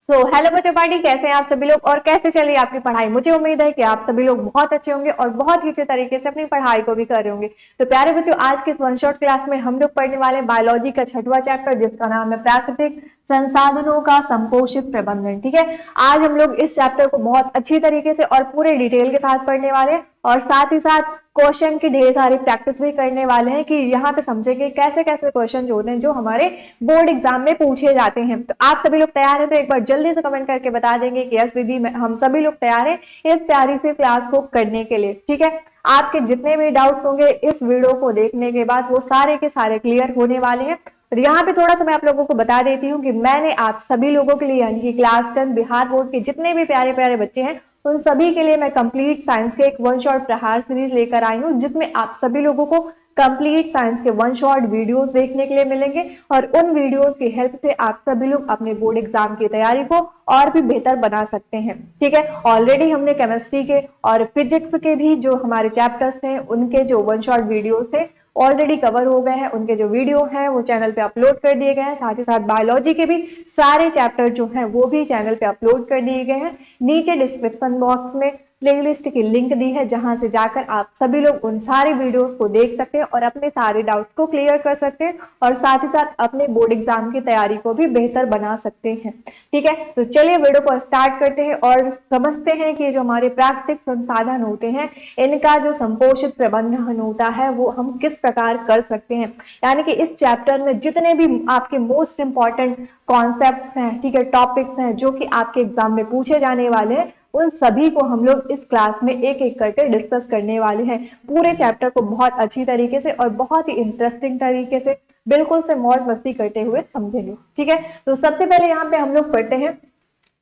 Hello बच्चों party, कैसे हैं आप सभी लोग और कैसे चल रही है आपकी पढ़ाई। मुझे उम्मीद है कि आप सभी लोग बहुत अच्छे होंगे और बहुत ही अच्छे तरीके से अपनी पढ़ाई को भी कर रहे होंगे। तो प्यारे बच्चों, आज के इस वन शॉट क्लास में हम लोग पढ़ने वाले हैं बायोलॉजी का 6वां चैप्टर, जिसका नाम है प्राकृतिक संसाधनों का संपोषित प्रबंधन। ठीक है, आज हम लोग इस चैप्टर को बहुत अच्छी तरीके से और पूरे डिटेल के साथ पढ़ने वाले हैं और साथ ही साथ क्वेश्चन की ढेर सारी प्रैक्टिस भी करने वाले हैं कि यहाँ पे समझेंगे कैसे कैसे क्वेश्चन होते हैं जो हमारे बोर्ड एग्जाम में पूछे जाते हैं। तो आप सभी लोग तैयार हैं तो एक बार जल्दी से कमेंट करके बता देंगे कि यस दीदी, हम सभी लोग तैयार हैं इस तैयारी से क्लास को करने के लिए। ठीक है, आपके जितने भी डाउट्स होंगे इस वीडियो को देखने के बाद वो सारे के सारे क्लियर होने वाले हैं। और यहाँ पे थोड़ा सा मैं आप लोगों को बता देती हूँ कि मैंने आप सभी लोगों के लिए यानी कि क्लास 10 बिहार बोर्ड के जितने भी प्यारे प्यारे बच्चे हैं उन सभी के लिए मैं कंप्लीट साइंस के एक वन शॉट प्रहार सीरीज लेकर आई हूँ, जिसमें आप सभी लोगों को कंप्लीट साइंस के वन शॉट वीडियोस देखने के लिए मिलेंगे और उन वीडियोस की हेल्प से आप सभी लोग अपने बोर्ड एग्जाम की तैयारी को और भी बेहतर बना सकते हैं। ठीक है, ऑलरेडी हमने केमिस्ट्री के और फिजिक्स के भी जो हमारे चैप्टर्स हैं उनके जो वन शॉट वीडियोस थे ऑलरेडी कवर हो गए हैं, उनके जो वीडियो हैं वो चैनल पे अपलोड कर दिए गए हैं। साथ ही साथ बायोलॉजी के भी सारे चैप्टर जो हैं वो भी चैनल पे अपलोड कर दिए गए हैं। नीचे डिस्क्रिप्शन बॉक्स में प्लेलिस्ट की लिंक दी है, जहां से जाकर आप सभी लोग उन सारे वीडियोस को देख सकते हैं और अपने सारे डाउट्स को क्लियर कर सकते हैं और साथ ही साथ अपने बोर्ड एग्जाम की तैयारी को भी बेहतर बना सकते हैं। ठीक है, तो चलिए वीडियो को स्टार्ट करते हैं और समझते हैं कि जो हमारे प्राकृतिक संसाधन होते हैं इनका जो संपोषित प्रबंधन होता है वो हम किस प्रकार कर सकते हैं। यानी कि इस चैप्टर में जितने भी आपके मोस्ट इंपॉर्टेंट कॉन्सेप्ट्स हैं, ठीक है, टॉपिक्स हैं जो कि आपके एग्जाम में पूछे जाने वाले हैं, उन सभी को हम लोग इस क्लास में एक एक करके डिस्कस करने वाले हैं। पूरे चैप्टर को बहुत अच्छी तरीके से और बहुत ही इंटरेस्टिंग तरीके से बिल्कुल से मौज मस्ती करते हुए समझेंगे। ठीक है, तो सबसे पहले यहाँ पे हम लोग पढ़ते हैं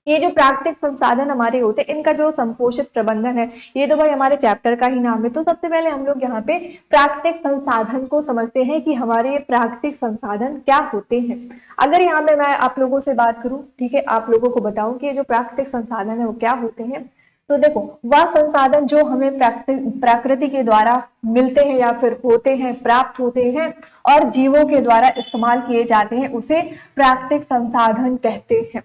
ये जो प्राकृतिक संसाधन हमारे होते हैं इनका जो संपोषित प्रबंधन है, ये तो भाई हमारे चैप्टर का ही नाम है। तो सबसे पहले हम लोग यहाँ पे प्राकृतिक संसाधन को समझते हैं कि हमारे ये प्राकृतिक संसाधन क्या होते हैं। अगर यहाँ पे मैं आप लोगों से बात करूं, ठीक है, आप लोगों को बताऊं कि ये जो प्राकृतिक संसाधन है वो क्या होते हैं, तो देखो वह संसाधन जो हमें प्रकृति के द्वारा मिलते हैं या फिर होते हैं, प्राप्त होते हैं और जीवों के द्वारा इस्तेमाल किए जाते हैं, उसे प्राकृतिक संसाधन कहते हैं।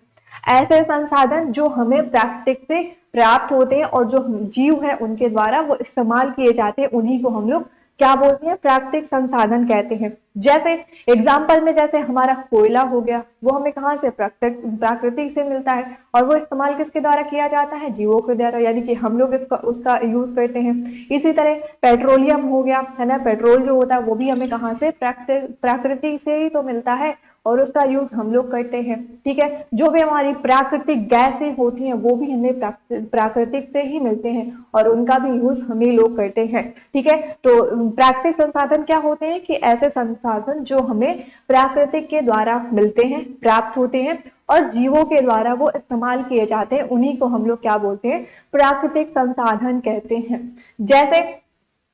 ऐसे संसाधन जो हमें प्राकृतिक से प्राप्त होते हैं और जो जीव है उनके द्वारा वो इस्तेमाल किए जाते हैं, उन्हीं को हम लोग क्या बोलते हैं, प्राकृतिक संसाधन कहते हैं। जैसे एग्जाम्पल में जैसे हमारा कोयला हो गया, वो हमें कहाँ से, प्राकृतिक से मिलता है और वो इस्तेमाल किसके द्वारा किया जाता है, जीवों के द्वारा, यानी कि हम लोग उसका यूज करते हैं। इसी तरह पेट्रोलियम हो गया, है ना, पेट्रोल जो होता है वो भी हमें कहाँ से, प्रकृति से ही तो मिलता है और उसका यूज हम लोग करते हैं। ठीक है, जो भी हमारी प्राकृतिक गैसें होती हैं वो भी हमें प्राकृतिक से ही मिलते हैं और उनका भी यूज हम ही लोग करते हैं। ठीक है, तो प्राकृतिक संसाधन क्या होते हैं कि ऐसे संसाधन जो हमें प्राकृतिक के द्वारा मिलते हैं, प्राप्त होते हैं और जीवों के द्वारा वो इस्तेमाल किए जाते हैं, उन्हीं को हम लोग क्या बोलते हैं, प्राकृतिक संसाधन कहते हैं। जैसे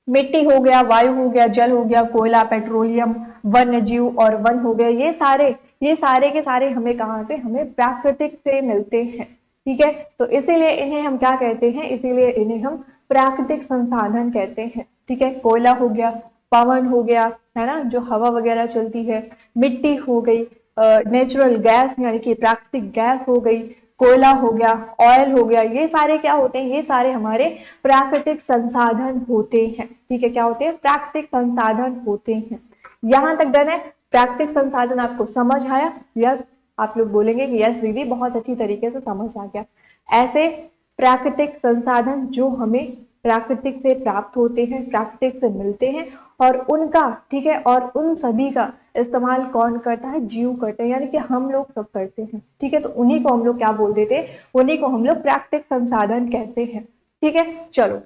मिट्टी हो गया, वायु हो गया, जल हो गया, कोयला, पेट्रोलियम, वन्य जीव और वन हो गया, ये सारे के सारे हमें कहाँ से, हमें प्राकृतिक से मिलते हैं। ठीक है, तो इसीलिए इन्हें हम क्या कहते हैं, इसीलिए इन्हें हम प्राकृतिक संसाधन कहते हैं। ठीक है, कोयला हो गया, पवन हो गया, है ना, जो हवा वगैरह चलती है, मिट्टी हो गई, नेचुरल गैस यानी कि प्राकृतिक गैस हो गई, कोयला हो गया, ऑयल हो गया, ये सारे क्या होते हैं, ये सारे हमारे प्राकृतिक संसाधन होते हैं। ठीक है, क्या होते हैं, प्राकृतिक संसाधन होते हैं। यहां तक डन है, प्राकृतिक संसाधन आपको समझ आया? यस, आप लोग बोलेंगे कि यस दीदी बहुत अच्छी तरीके से समझ आ गया। ऐसे प्राकृतिक संसाधन जो हमें प्राकृतिक से प्राप्त होते हैं, प्राकृतिक से मिलते हैं और उनका, ठीक है, और उन सभी का इस्तेमाल कौन करता है, जीव करते हैं, यानी कि हम लोग सब करते हैं। ठीक है, तो उन्हीं को हम लोग क्या बोल देते हैं, उन्हीं को हम लोग प्राकृतिक संसाधन कहते हैं। ठीक है, चलो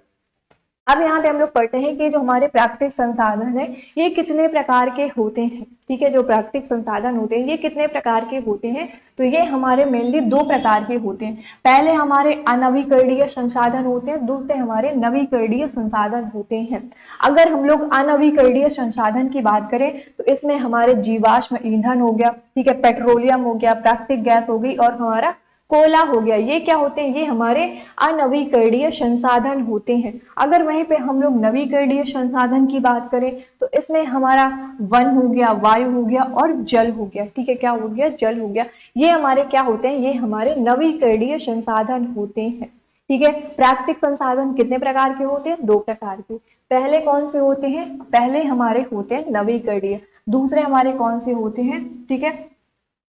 अब यहाँ पे हम लोग पढ़ते हैं कि जो हमारे प्राकृतिक संसाधन है ये कितने प्रकार के होते हैं। ठीक है, जो प्राकृतिक संसाधन होते हैं ये कितने प्रकार के होते हैं, तो ये हमारे मेनली दो प्रकार के होते हैं। पहले हमारे अनवीकरणीय संसाधन होते हैं, दूसरे हमारे नवीकरणीय संसाधन होते हैं। अगर हम लोग अनवीकरणीय संसाधन की बात करें तो इसमें हमारे जीवाश्म ईंधन हो गया, ठीक है, पेट्रोलियम हो गया, प्राकृतिक गैस हो गई और हमारा कोयला हो गया, ये क्या होते हैं, ये हमारे अनवीकरणीय संसाधन होते हैं। अगर वहीं पे हम लोग नवीकरणीय संसाधन की बात करें तो इसमें हमारा वन हो गया, वायु हो गया और जल हो गया। ठीक है, क्या हो गया, जल हो गया। ये हमारे क्या होते हैं, ये हमारे नवीकरणीय संसाधन होते हैं। ठीक है, प्राकृतिक संसाधन कितने प्रकार के होते हैं, दो प्रकार के। पहले कौन से होते हैं, पहले हमारे होते हैं नवीकरणीय, दूसरे हमारे कौन से होते हैं। ठीक है,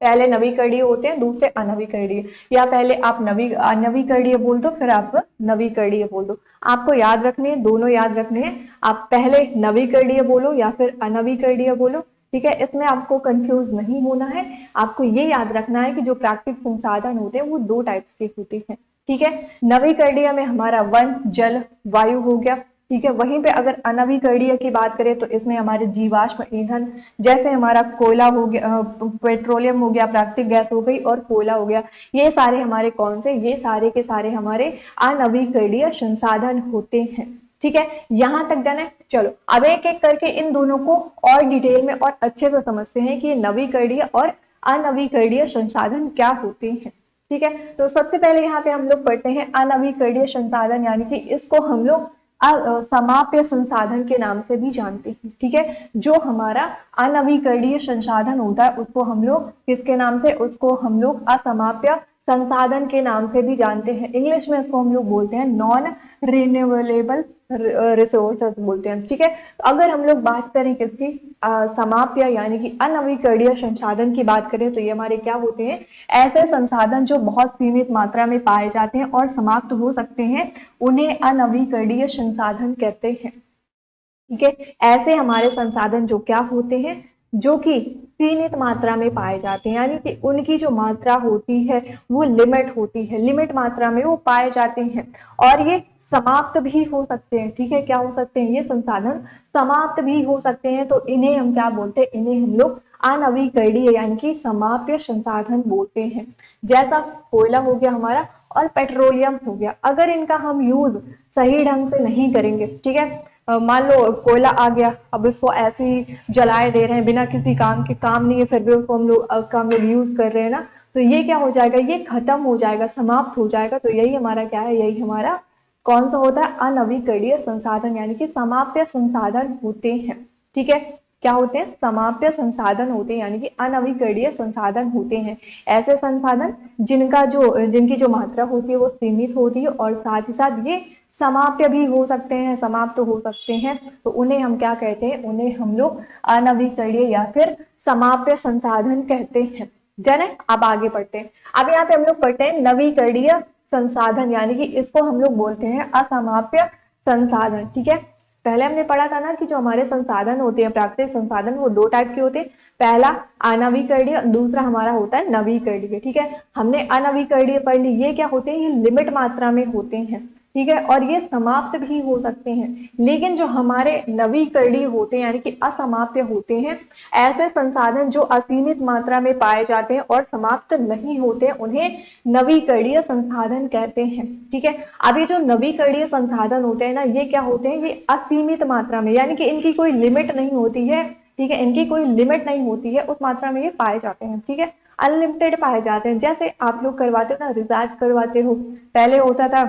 पहले नवीकरणीय होते हैं, दूसरे अनवीकरणीय, या पहले आप अनवीकरणीय बोल दो, फिर आप नवीकरणीय बोल दो। आपको याद रखने हैं, दोनों याद रखने हैं। आप पहले नवीकरणीय बोलो या फिर अनवीकरणीय बोलो। ठीक है, इसमें आपको कंफ्यूज नहीं होना है। आपको ये याद रखना है कि जो प्राकृतिक संसाधन होते हैं वो दो टाइप्स के होते हैं। ठीक है, नवीकरणीय में हमारा वन, जल, वायु हो गया। ठीक है, वहीं पे अगर अनवीकरणीय की बात करें तो इसमें हमारे जीवाश्म ईंधन, जैसे हमारा कोयला हो गया, पेट्रोलियम हो गया, प्राकृतिक गैस हो गई और कोयला हो गया, ये सारे हमारे कौन से, ये सारे के सारे हमारे अनवीकरणीय संसाधन होते हैं। ठीक है, यहां तक डन है। चलो अब एक एक करके इन दोनों को और डिटेल में और अच्छे से समझते हैं कि नवीकरणीय और अनवीकरणीय संसाधन क्या होते हैं। ठीक है, तो सबसे पहले यहाँ पे हम लोग पढ़ते हैं अनवीकरणीय संसाधन, यानी कि इसको हम लोग समाप्य संसाधन के नाम से भी जानते हैं। ठीक है, जो हमारा अनवीकरणीय संसाधन होता है उसको हम लोग किसके नाम से, उसको हम लोग असमाप्य संसाधन के नाम से भी जानते हैं। इंग्लिश में इसको हम लोग बोलते हैं नॉन रिन्यूएबल रिसोर्सेज बोलते हैं। ठीक है, अगर हम लोग बात करें किसकी, समाप्य यानी कि अनवीकरणीय संसाधन की बात करें तो ये हमारे क्या होते हैं, ऐसे संसाधन जो बहुत सीमित मात्रा में पाए जाते हैं और समाप्त हो सकते हैं, उन्हें अनवीकरणीय संसाधन कहते हैं। ठीक है, ऐसे हमारे संसाधन जो क्या होते हैं, जो कि सीमित मात्रा में पाए जाते हैं, यानी कि उनकी जो मात्रा होती है वो लिमिट होती है, लिमिट मात्रा में वो पाए जाते हैं और ये समाप्त भी हो सकते हैं। ठीक है, क्या हो सकते हैं, ये संसाधन समाप्त भी हो सकते हैं, तो इन्हें हम क्या बोलते हैं, इन्हें हम लोग अनवीकरणीय यानी कि समाप्य संसाधन बोलते हैं। जैसा कोयला हो गया हमारा और पेट्रोलियम हो गया, अगर इनका हम यूज सही ढंग से नहीं करेंगे, ठीक है, मान लो कोयला आ गया, अब इसको ऐसे ही जलाए दे रहे हैं बिना किसी काम के, काम नहीं है फिर भी उसको हम लोग यूज कर रहे हैं ना, तो ये क्या हो जाएगा, ये खत्म हो जाएगा, समाप्त हो जाएगा। तो यही हमारा क्या है, यही हमारा कौन सा होता है, अनवीकरणीय संसाधन यानी कि समाप्य संसाधन होते हैं। ठीक है, क्या होते हैं, समाप्य संसाधन होते हैं यानी कि अनवीकरणीय संसाधन होते हैं। ऐसे संसाधन जिनकी जो मात्रा होती है वो सीमित होती है और साथ ही साथ ये समाप्य भी हो सकते हैं, समाप्त हो सकते हैं, तो उन्हें हम क्या कहते हैं, उन्हें हम लोग अनवीकरणीय या फिर समाप्य संसाधन कहते हैं। जन, अब आगे पढ़ते हैं। अब यहाँ पे हम लोग पढ़ते हैं नवीकरणीय संसाधन, यानी कि इसको हम लोग बोलते हैं असमाप्य संसाधन। ठीक है, पहले हमने पढ़ा था ना कि जो हमारे संसाधन होते हैं, प्राकृतिक संसाधन, वो दो टाइप के होते हैं, पहला अनवीकरणीय, दूसरा हमारा होता है नवीकरणीय। ठीक है, हमने अनवीकरणीय पढ़ ली, ये क्या होते हैं, ये लिमिट मात्रा में होते हैं। ठीक है, और ये समाप्त भी हो सकते हैं। लेकिन जो हमारे नवीकरणीय होते हैं यानी कि असमाप्य होते हैं, ऐसे संसाधन जो असीमित मात्रा में पाए जाते हैं और समाप्त नहीं होते हैं, उन्हें नवीकरणीय संसाधन कहते हैं। ठीक है, अब ये जो नवीकरणीय संसाधन होते हैं ना, ये क्या होते हैं, ये असीमित मात्रा में, यानी कि इनकी कोई लिमिट नहीं होती है। ठीक है, इनकी कोई लिमिट नहीं होती है, उस मात्रा में ये पाए जाते हैं। ठीक है, अनलिमिटेड पाए जाते हैं। जैसे आप लोग करवाते हो ना, रिचार्ज करवाते हो, पहले होता था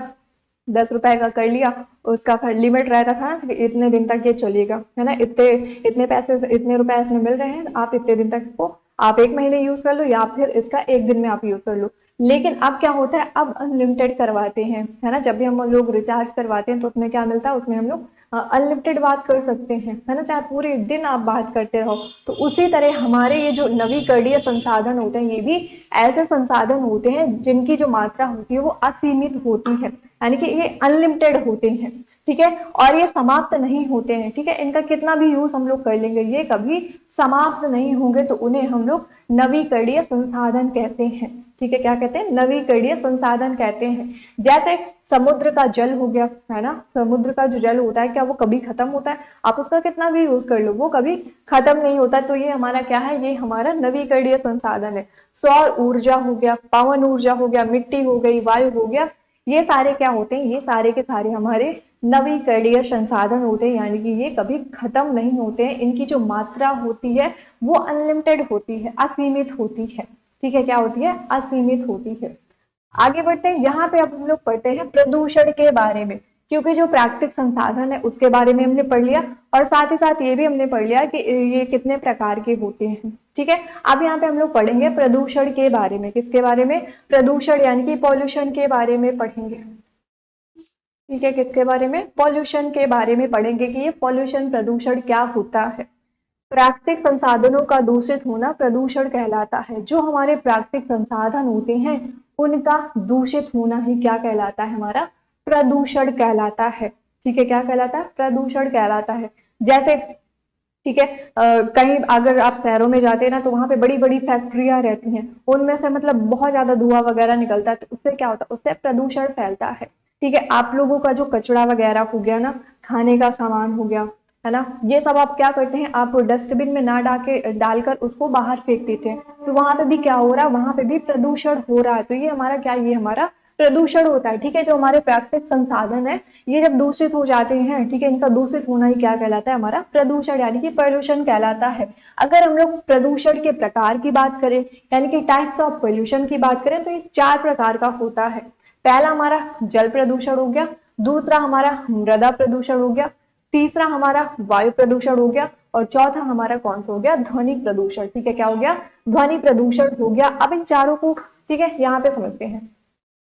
10 रुपए का कर लिया, उसका फिर लिमिट रहता था कि इतने दिन तक ये चलेगा, है ना, इतने पैसे, इतने रुपए इसमें मिल रहे हैं, आप इतने दिन तक को आप 1 महीने यूज कर लो या फिर इसका 1 दिन में आप यूज कर लो। लेकिन अब क्या होता है, अब अनलिमिटेड करवाते हैं, है ना, जब भी हम लोग रिचार्ज करवाते हैं तो उसमें क्या मिलता है, उसमें हम लोग अनलिमिटेड बात कर सकते हैं, है ना, चाहे पूरे दिन आप बात करते रहो। तो उसी तरह हमारे ये जो नवीकरणीय संसाधन होते हैं, ये भी ऐसे संसाधन होते हैं जिनकी जो मात्रा होती है वो असीमित होती है, यानी कि ये अनलिमिटेड होते हैं। ठीक है, और ये समाप्त नहीं होते हैं। ठीक है, इनका कितना भी यूज हम लोग कर लेंगे, ये कभी समाप्त नहीं होंगे, तो उन्हें हम लोग नवीकरणीय संसाधन कहते हैं। ठीक है, क्या कहते हैं, नवीकरणीय संसाधन कहते हैं। जैसे समुद्र का जल हो गया, है ना, समुद्र का जो जल होता है क्या वो कभी खत्म होता है, आप उसका कितना भी यूज कर लो वो कभी खत्म नहीं होता। तो ये हमारा क्या है, ये हमारा नवीकरणीय संसाधन है। सौर ऊर्जा हो गया, पवन ऊर्जा हो गया, मिट्टी हो गई, वायु हो गया, ये सारे क्या होते हैं, ये सारे के सारे हमारे नवीकरणीय संसाधन होते हैं, यानी कि ये कभी खत्म नहीं होते हैं। इनकी जो मात्रा होती है वो अनलिमिटेड होती है, असीमित होती है। ठीक है, क्या होती है, असीमित होती है। आगे बढ़ते हैं, यहाँ पे अब हम लोग पढ़ते हैं प्रदूषण के बारे में, क्योंकि जो प्राकृतिक संसाधन है उसके बारे में हमने पढ़ लिया और साथ ही साथ ये भी हमने पढ़ लिया कि ये कितने प्रकार के होते हैं। ठीक है, अब यहाँ पे हम लोग पढ़ेंगे प्रदूषण के बारे में। किसके बारे में? प्रदूषण यानी कि पॉल्यूशन के बारे में पढ़ेंगे। ठीक है, किसके बारे में? पॉल्यूशन के बारे में पढ़ेंगे कि ये पॉल्यूशन प्रदूषण क्या होता है। प्राकृतिक संसाधनों का दूषित होना प्रदूषण कहलाता है। जो हमारे प्राकृतिक संसाधन होते हैं उनका दूषित होना ही क्या कहलाता है? हमारा प्रदूषण कहलाता है। ठीक है, क्या कहलाता है? प्रदूषण कहलाता है। जैसे ठीक है, कहीं अगर आप शहरों में जाते हैं ना तो वहां पे बड़ी बड़ी फैक्ट्रियां रहती हैं, उनमें से मतलब बहुत ज्यादा धुआं वगैरह निकलता है, तो उससे क्या होता है? उससे प्रदूषण फैलता है। ठीक है, आप लोगों का जो कचरा वगैरह हो गया ना, खाने का सामान हो गया, है ना, ये सब आप क्या करते हैं? आप डस्टबिन में ना डालकर उसको बाहर फेंक देते हैं, तो वहां पे भी क्या हो रहा है? वहां पे भी प्रदूषण हो रहा है। तो ये हमारा क्या? ये हमारा प्रदूषण होता है। ठीक है, जो हमारे प्राकृतिक संसाधन है ये जब दूषित हो जाते हैं, ठीक है, इनका दूषित होना ही क्या कहलाता है? हमारा प्रदूषण यानी कि पोल्यूशन कहलाता है। अगर हम लोग प्रदूषण के प्रकार की बात करें यानी कि टाइप्स ऑफ पोल्यूशन की बात करें तो ये 4 प्रकार का होता है। पहला हमारा जल प्रदूषण हो गया, दूसरा हमारा मृदा प्रदूषण हो गया, तीसरा हमारा वायु प्रदूषण हो गया और चौथा हमारा कौन सा हो गया? ध्वनि प्रदूषण। ठीक है, क्या हो गया? ध्वनि प्रदूषण हो गया। अब इन चारों को ठीक है यहाँ पे समझते हैं।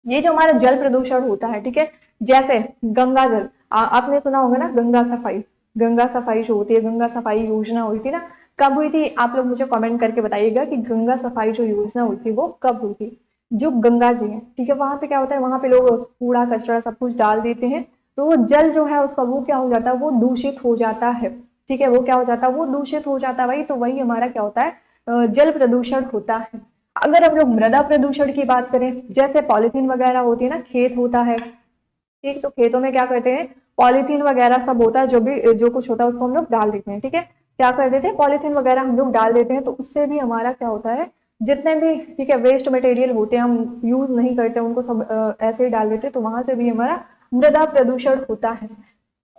ये जो हमारा जल प्रदूषण होता है, ठीक है, जैसे गंगा जल, आपने सुना होगा ना गंगा सफाई। गंगा सफाई जो होती है, गंगा सफाई योजना हुई थी ना, कब हुई थी? आप लोग मुझे कमेंट करके बताइएगा कि गंगा सफाई जो योजना हुई थी वो कब हुई थी। जो गंगा जी है, ठीक है, वहां पे क्या होता है? वहां पे लोग कूड़ा कचरा सब कुछ डाल देते हैं, तो वो जल जो है उसका वो क्या हो जाता है? वो दूषित हो जाता है। ठीक है, वो क्या हो जाता है? वो दूषित हो जाता है भाई। तो वही हमारा क्या होता है? जल प्रदूषण होता है। अगर हम लोग मृदा प्रदूषण की बात करें, जैसे पॉलिथीन वगैरह होती है ना, खेत होता है, ठीक, तो खेतों में क्या करते हैं? पॉलिथीन वगैरह सब होता है, जो कुछ होता है उसको हम लोग डाल देते हैं। ठीक है, क्या कर देते हैं? पॉलिथीन वगैरह हम लोग डाल देते हैं, तो उससे भी हमारा क्या होता है? जितने भी ठीक है वेस्ट मटेरियल होते हैं हम यूज नहीं करते उनको सब ऐसे ही डाल देते हैं, तो वहां से भी हमारा मृदा प्रदूषण होता है।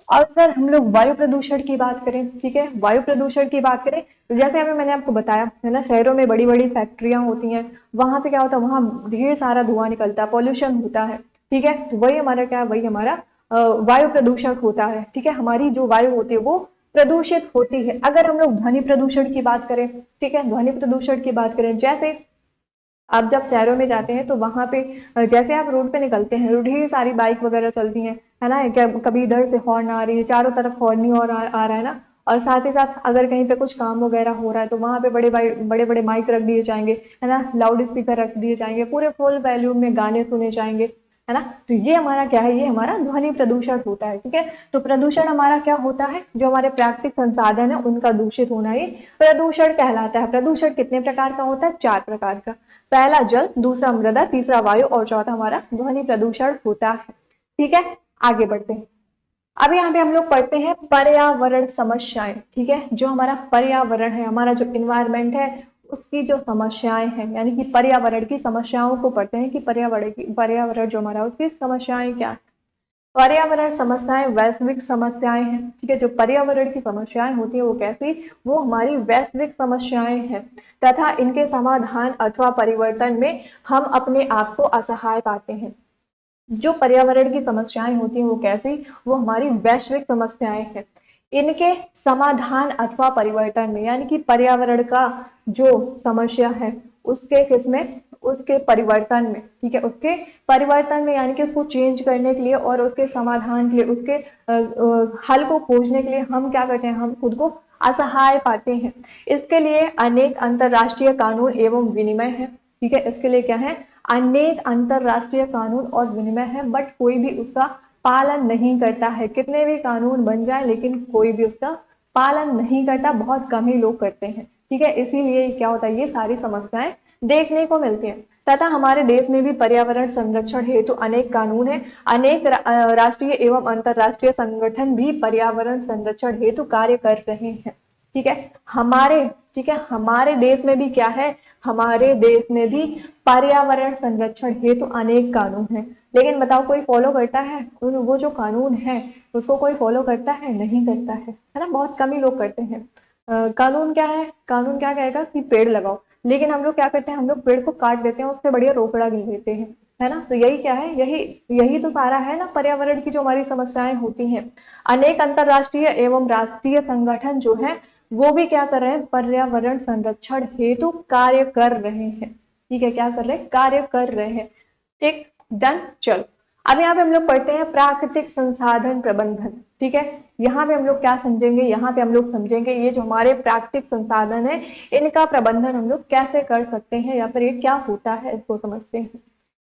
और अगर हम लोग वायु प्रदूषण की बात करें, ठीक है, वायु प्रदूषण की बात करें तो जैसे अभी मैंने आपको बताया है ना, शहरों में बड़ी बड़ी फैक्ट्रियां होती हैं, वहां पे क्या होता है? वहां ढेर सारा धुआं निकलता है, पॉल्यूशन होता है। ठीक है, तो वही हमारा क्या है? वही हमारा वायु प्रदूषण होता है। ठीक है, हमारी जो वायु होती है वो प्रदूषित होती है। अगर हम लोग ध्वनि प्रदूषण की बात करें, ठीक है, ध्वनि प्रदूषण की बात करें, जैसे आप जब शहरों में जाते हैं तो वहां पे जैसे आप रोड पे निकलते हैं, ढेर सारी बाइक वगैरह चलती हैं, है ना, क्या कभी इधर से हॉर्न आ रही है, चारों तरफ हॉर्न ही और आ रहा है ना। और साथ ही साथ अगर कहीं पे कुछ काम वगैरह हो रहा है तो वहां पे बड़े बड़े माइक रख दिए जाएंगे, है ना, लाउड स्पीकर रख दिए जाएंगे, पूरे फुल वॉल्यूम में गाने सुने जाएंगे, है ना। तो ये हमारा क्या है? ये हमारा ध्वनि प्रदूषण होता है। ठीक है, तो प्रदूषण हमारा क्या होता है? जो हमारे प्राकृतिक संसाधन है उनका दूषित होना ही प्रदूषण कहलाता है। प्रदूषण कितने प्रकार का होता है? 4 प्रकार का। पहला जल, दूसरा मृदा, तीसरा वायु और चौथा हमारा ध्वनि प्रदूषण होता है। ठीक है, आगे बढ़ते हैं। अब यहाँ पे हम लोग पढ़ते हैं पर्यावरण समस्याएं। ठीक है, जो हमारा पर्यावरण है, हमारा जो इन्वायरमेंट है उसकी जो समस्याएं हैं, यानी कि पर्यावरण की समस्याओं को पढ़ते हैं कि पर्यावरण जो हमारा उसकी समस्याएं क्या है। पर्यावरण समस्याएं वैश्विक समस्याएं हैं। ठीक है, जो पर्यावरण की समस्याएं होती है वो कैसी? वो हमारी वैश्विक समस्याएं हैं तथा इनके समाधान अथवा परिवर्तन में हम अपने आप को असहाय पाते हैं। जो पर्यावरण की समस्याएं होती हैं वो कैसी? वो हमारी वैश्विक समस्याएं हैं। इनके समाधान अथवा परिवर्तन में, यानी कि पर्यावरण का जो समस्या है उसके किसमें? उसके परिवर्तन में। ठीक है, उसके परिवर्तन में यानी कि उसको चेंज करने के लिए और उसके समाधान के लिए, उसके हल को खोजने के लिए हम क्या करते हैं? हम खुद को असहाय पाते हैं। इसके लिए अनेक अंतरराष्ट्रीय कानून एवं विनिमय है। ठीक है, इसके लिए क्या है? अनेक अंतरराष्ट्रीय कानून और विनिमय है, बट कोई भी उसका पालन नहीं करता है। कितने भी कानून बन जाए लेकिन कोई भी उसका पालन नहीं करता, बहुत कम ही लोग करते हैं। ठीक है, इसीलिए क्या होता है? ये सारी समस्याएं देखने को मिलती हैं। तथा हमारे देश में भी पर्यावरण संरक्षण हेतु अनेक कानून है। अनेक राष्ट्रीय एवं अंतरराष्ट्रीय संगठन भी पर्यावरण संरक्षण हेतु कार्य कर रहे हैं। ठीक है, ठीक है, हमारे देश में भी क्या है? हमारे देश में भी पर्यावरण संरक्षण हेतु अनेक कानून हैं, लेकिन बताओ कोई फॉलो करता है? वो जो कानून है उसको कोई फॉलो करता है? नहीं करता है ना, बहुत कम ही लोग करते हैं। कानून क्या है? कहेगा कि पेड़ लगाओ, लेकिन हम लोग क्या करते हैं? हम लोग पेड़ को काट देते हैं, उससे बढ़िया रोकड़ा गिन लेते हैं। है ना। तो यही क्या है, यही यही तो सारा है ना पर्यावरण की जो हमारी समस्याएं होती हैं। अनेक अंतरराष्ट्रीय एवं राष्ट्रीय संगठन जो है वो भी क्या कर रहे हैं, पर्यावरण संरक्षण हेतु कार्य कर रहे हैं। ठीक है, क्या कर रहे हैं, कार्य कर रहे हैं। ठीक, डन। चलो अब यहाँ पे हम लोग पढ़ते हैं प्राकृतिक संसाधन प्रबंधन। ठीक है, यहाँ पे हम लोग क्या समझेंगे, यहाँ पे हम लोग समझेंगे ये जो हमारे प्राकृतिक संसाधन है इनका प्रबंधन हम लोग कैसे कर सकते हैं या फिर ये क्या होता है इसको समझते हैं।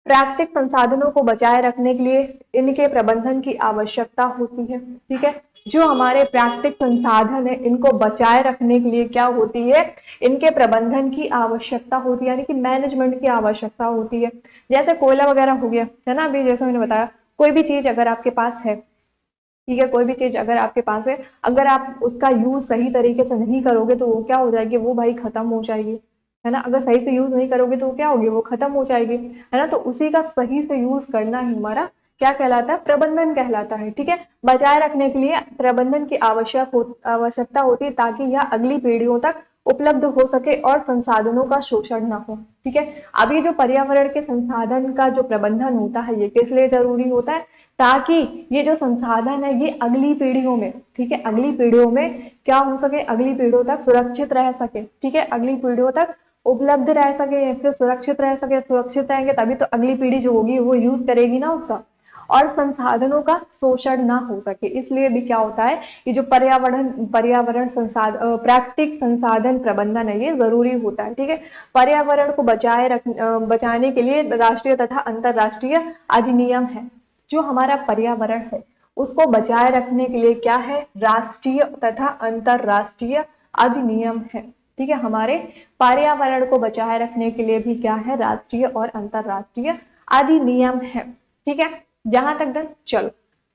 प्राकृतिक संसाधनों को बचाए रखने के लिए इनके प्रबंधन की आवश्यकता होती है। ठीक है, जो हमारे प्राकृतिक संसाधन है इनको बचाए रखने के लिए क्या होती है, इनके प्रबंधन की आवश्यकता होती है, यानी कि मैनेजमेंट की आवश्यकता होती है। जैसे कोयला वगैरह हो गया है ना, अभी जैसे मैंने बताया कोई भी चीज अगर आपके पास है, ठीक है, कोई भी चीज अगर आपके पास है, अगर आप उसका यूज सही तरीके से नहीं करोगे तो वो क्या हो जाएगी, वो भाई खत्म हो जाएगी, है ना। अगर सही से यूज नहीं करोगे तो क्या होगी, वो खत्म हो जाएगी, है ना। तो उसी का सही से यूज करना ही हमारा क्या कहलाता है, प्रबंधन कहलाता है। ठीक है, बचाए रखने के लिए प्रबंधन की आवश्यकता होती है ताकि यह अगली पीढ़ियों तक उपलब्ध हो सके और संसाधनों का शोषण ना हो। ठीक है, अब ये जो पर्यावरण के संसाधन का जो प्रबंधन होता है ये किस लिए जरूरी होता है, ताकि ये जो संसाधन है ये अगली पीढ़ियों में, ठीक है, अगली पीढ़ियों में क्या हो सके, अगली पीढ़ियों तक सुरक्षित रह सके। ठीक है, अगली पीढ़ियों तक उपलब्ध रह सके, फिर सुरक्षित रह सके। सुरक्षित रहेंगे तभी तो अगली पीढ़ी जो होगी वो यूज करेगी ना उसका, और संसाधनों का शोषण ना हो सके। इसलिए भी क्या होता है, ये जो पर्यावरण संसाधन प्राकृतिक संसाधन प्रबंधन है ये जरूरी होता है। ठीक है, पर्यावरण को बचाने के लिए राष्ट्रीय तथा अंतरराष्ट्रीय अधिनियम है। जो हमारा पर्यावरण है उसको बचाए रखने के लिए क्या है, राष्ट्रीय तथा अंतरराष्ट्रीय अधिनियम है। ठीक है, हमारे पर्यावरण को बचाए रखने के लिए भी क्या है, राष्ट्रीय और अंतरराष्ट्रीय अधिनियम है। ठीक है, जहां तक डन। चलो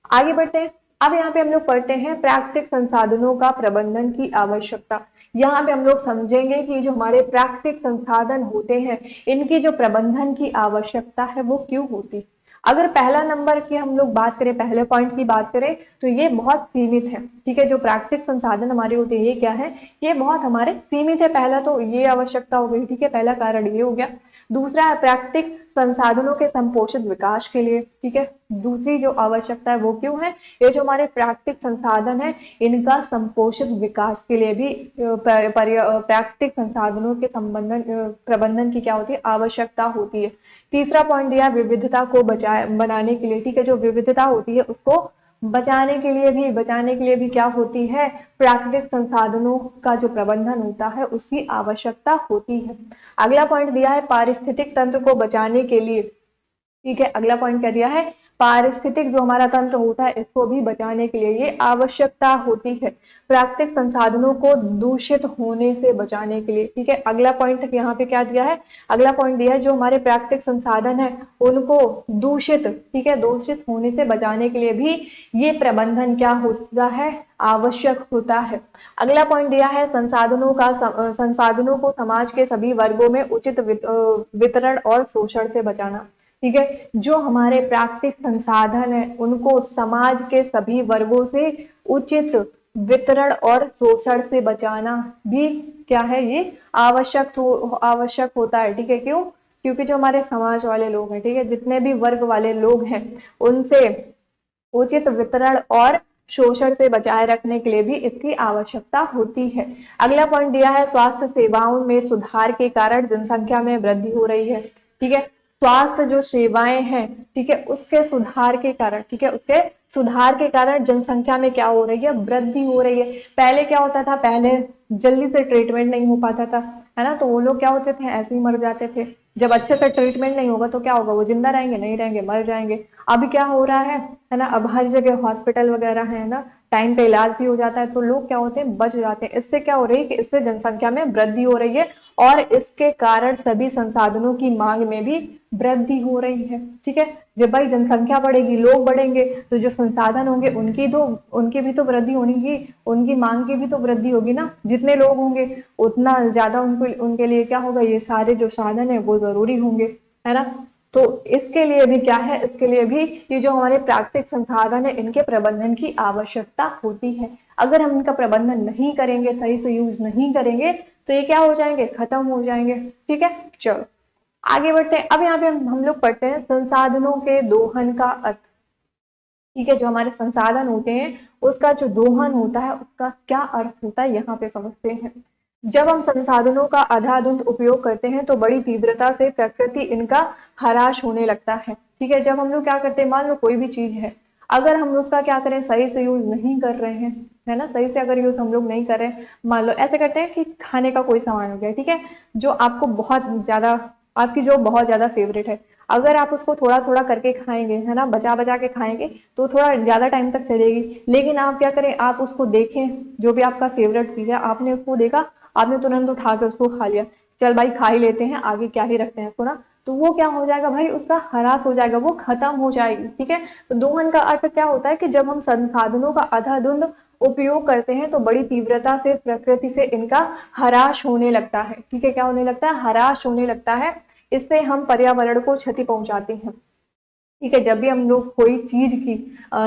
आगे बढ़ते हैं। अब यहाँ पे हम लोग पढ़ते हैं प्राकृतिक संसाधनों का प्रबंधन की आवश्यकता। यहाँ पे हम लोग समझेंगे कि जो हमारे प्राकृतिक संसाधन होते हैं इनकी जो प्रबंधन की आवश्यकता है वो क्यों होती। अगर पहला नंबर की हम लोग बात करें, पहले पॉइंट की बात करें तो ये बहुत सीमित है। ठीक है, जो प्राकृतिक संसाधन हमारे होते हैं ये क्या है, ये बहुत हमारे सीमित है। पहला तो ये आवश्यकता हो गई। ठीक है, पहला कारण ये हो गया। दूसरा है प्राकृतिक संसाधनों के संपोषित विकास के लिए। ठीक है, दूसरी जो आवश्यकता है वो क्यों है, ये जो हमारे प्राकृतिक संसाधन है इनका संपोषित विकास के लिए भी प्राकृतिक संसाधनों के प्रबंधन की क्या होती है, आवश्यकता होती है। तीसरा पॉइंट दिया विविधता को बनाने के लिए। ठीक है, जो विविधता होती है उसको बचाने के लिए भी क्या होती है, प्राकृतिक संसाधनों का जो प्रबंधन होता है उसकी आवश्यकता होती है। अगला पॉइंट दिया है पारिस्थितिक तंत्र को बचाने के लिए। ठीक है, अगला पॉइंट क्या दिया है, पारिस्थितिक जो हमारा तंत्र होता है इसको भी बचाने के लिए ये आवश्यकता होती है, प्राकृतिक संसाधनों को दूषित होने से बचाने के लिए। ठीक है, अगला पॉइंट यहाँ पे क्या दिया है, अगला पॉइंट दिया है जो हमारे प्राकृतिक संसाधन है उनको दूषित, ठीक है, दूषित होने से बचाने के लिए भी ये प्रबंधन क्या होता है, आवश्यक होता है। अगला पॉइंट दिया है संसाधनों को समाज के सभी वर्गों में उचित वितरण और शोषण से बचाना। ठीक है, जो हमारे प्राकृतिक संसाधन है उनको समाज के सभी वर्गों से उचित वितरण और शोषण से बचाना भी क्या है, ये आवश्यक होता है। ठीक है, क्यों, क्योंकि जो हमारे समाज वाले लोग हैं, ठीक है, जितने भी वर्ग वाले लोग हैं उनसे उचित वितरण और शोषण से बचाए रखने के लिए भी इसकी आवश्यकता होती है। अगला पॉइंट दिया है स्वास्थ्य सेवाओं में सुधार के कारण जनसंख्या में वृद्धि हो रही है। ठीक है, स्वास्थ्य जो सेवाएं हैं, ठीक है, उसके सुधार के कारण, ठीक है, उसके सुधार के कारण जनसंख्या में क्या हो रही है, वृद्धि हो रही है। पहले क्या होता था, पहले जल्दी से ट्रीटमेंट नहीं हो पाता था, है ना, तो वो लोग क्या होते थे, ऐसे ही मर जाते थे। जब अच्छे से ट्रीटमेंट नहीं होगा तो क्या होगा, वो जिंदा रहेंगे, नहीं रहेंगे, मर जाएंगे। अभी क्या हो रहा है ना, अब हर जगह हॉस्पिटल वगैरह है ना, टाइम पे इलाज भी हो जाता है तो लोग क्या होते हैं, बच जाते हैं। इससे क्या हो रही है कि इससे जनसंख्या में वृद्धि हो रही है और इसके कारण सभी संसाधनों की मांग में भी वृद्धि हो रही है। ठीक है, जब भाई जनसंख्या बढ़ेगी, लोग बढ़ेंगे, तो जो संसाधन होंगे उनकी भी तो वृद्धि होगी, उनकी मांग की भी तो वृद्धि होगी ना। जितने लोग होंगे उतना ज्यादा उनके लिए क्या होगा, ये सारे जो साधन है वो जरूरी होंगे, है ना। तो इसके लिए भी क्या है, इसके लिए भी ये जो हमारे प्राकृतिक संसाधन है इनके प्रबंधन की आवश्यकता होती है। अगर हम इनका प्रबंधन नहीं करेंगे, सही से यूज नहीं करेंगे तो ये क्या हो जाएंगे, खत्म हो जाएंगे। ठीक है, चलो आगे बढ़ते हैं। अब यहाँ पे हम लोग पढ़ते हैं संसाधनों के दोहन का अर्थ। ठीक है, जो हमारे संसाधन होते हैं उसका जो दोहन होता है उसका क्या अर्थ होता है यहाँ पे समझते हैं। जब हम संसाधनों का अंधाधुंध उपयोग करते हैं तो बड़ी तीव्रता से प्रकृति इनका ह्रास होने लगता है। ठीक है, जब हम लोग क्या करते हैं, मान लो कोई भी चीज है, अगर हम उसका क्या करें, सही से यूज नहीं कर रहे हैं, है ना, सही से अगर यूज हम लोग नहीं कर रहे हैं, मान लो ऐसे करते हैं कि खाने का कोई सामान हो गया, ठीक है, जो आपको बहुत ज्यादा, आपकी जो बहुत ज्यादा फेवरेट है, अगर आप उसको थोड़ा थोड़ा करके खाएंगे, है ना, बचा बचा के खाएंगे तो थोड़ा ज्यादा टाइम तक चलेगी। लेकिन आप क्या करें, आप उसको देखें, जो भी आपका फेवरेट चीज है आपने उसको देखा, आपने तुरंत उठा के उसको खा लिया, चल भाई खा ही लेते हैं, आगे क्या ही रखते हैं इसको ना, तो वो क्या हो जाएगा भाई, उसका ह्रास हो जाएगा, वो खत्म हो जाएगी। ठीक है, तो दोहन का अर्थ क्या होता है कि जब हम संसाधनों का अंधाधुंध उपयोग करते हैं तो बड़ी तीव्रता से प्रकृति से इनका ह्रास होने लगता है। ठीक है, क्या होने लगता है, ह्रास होने लगता है। इससे हम पर्यावरण को क्षति पहुंचाते हैं। ठीक है, जब भी हम लोग कोई चीज की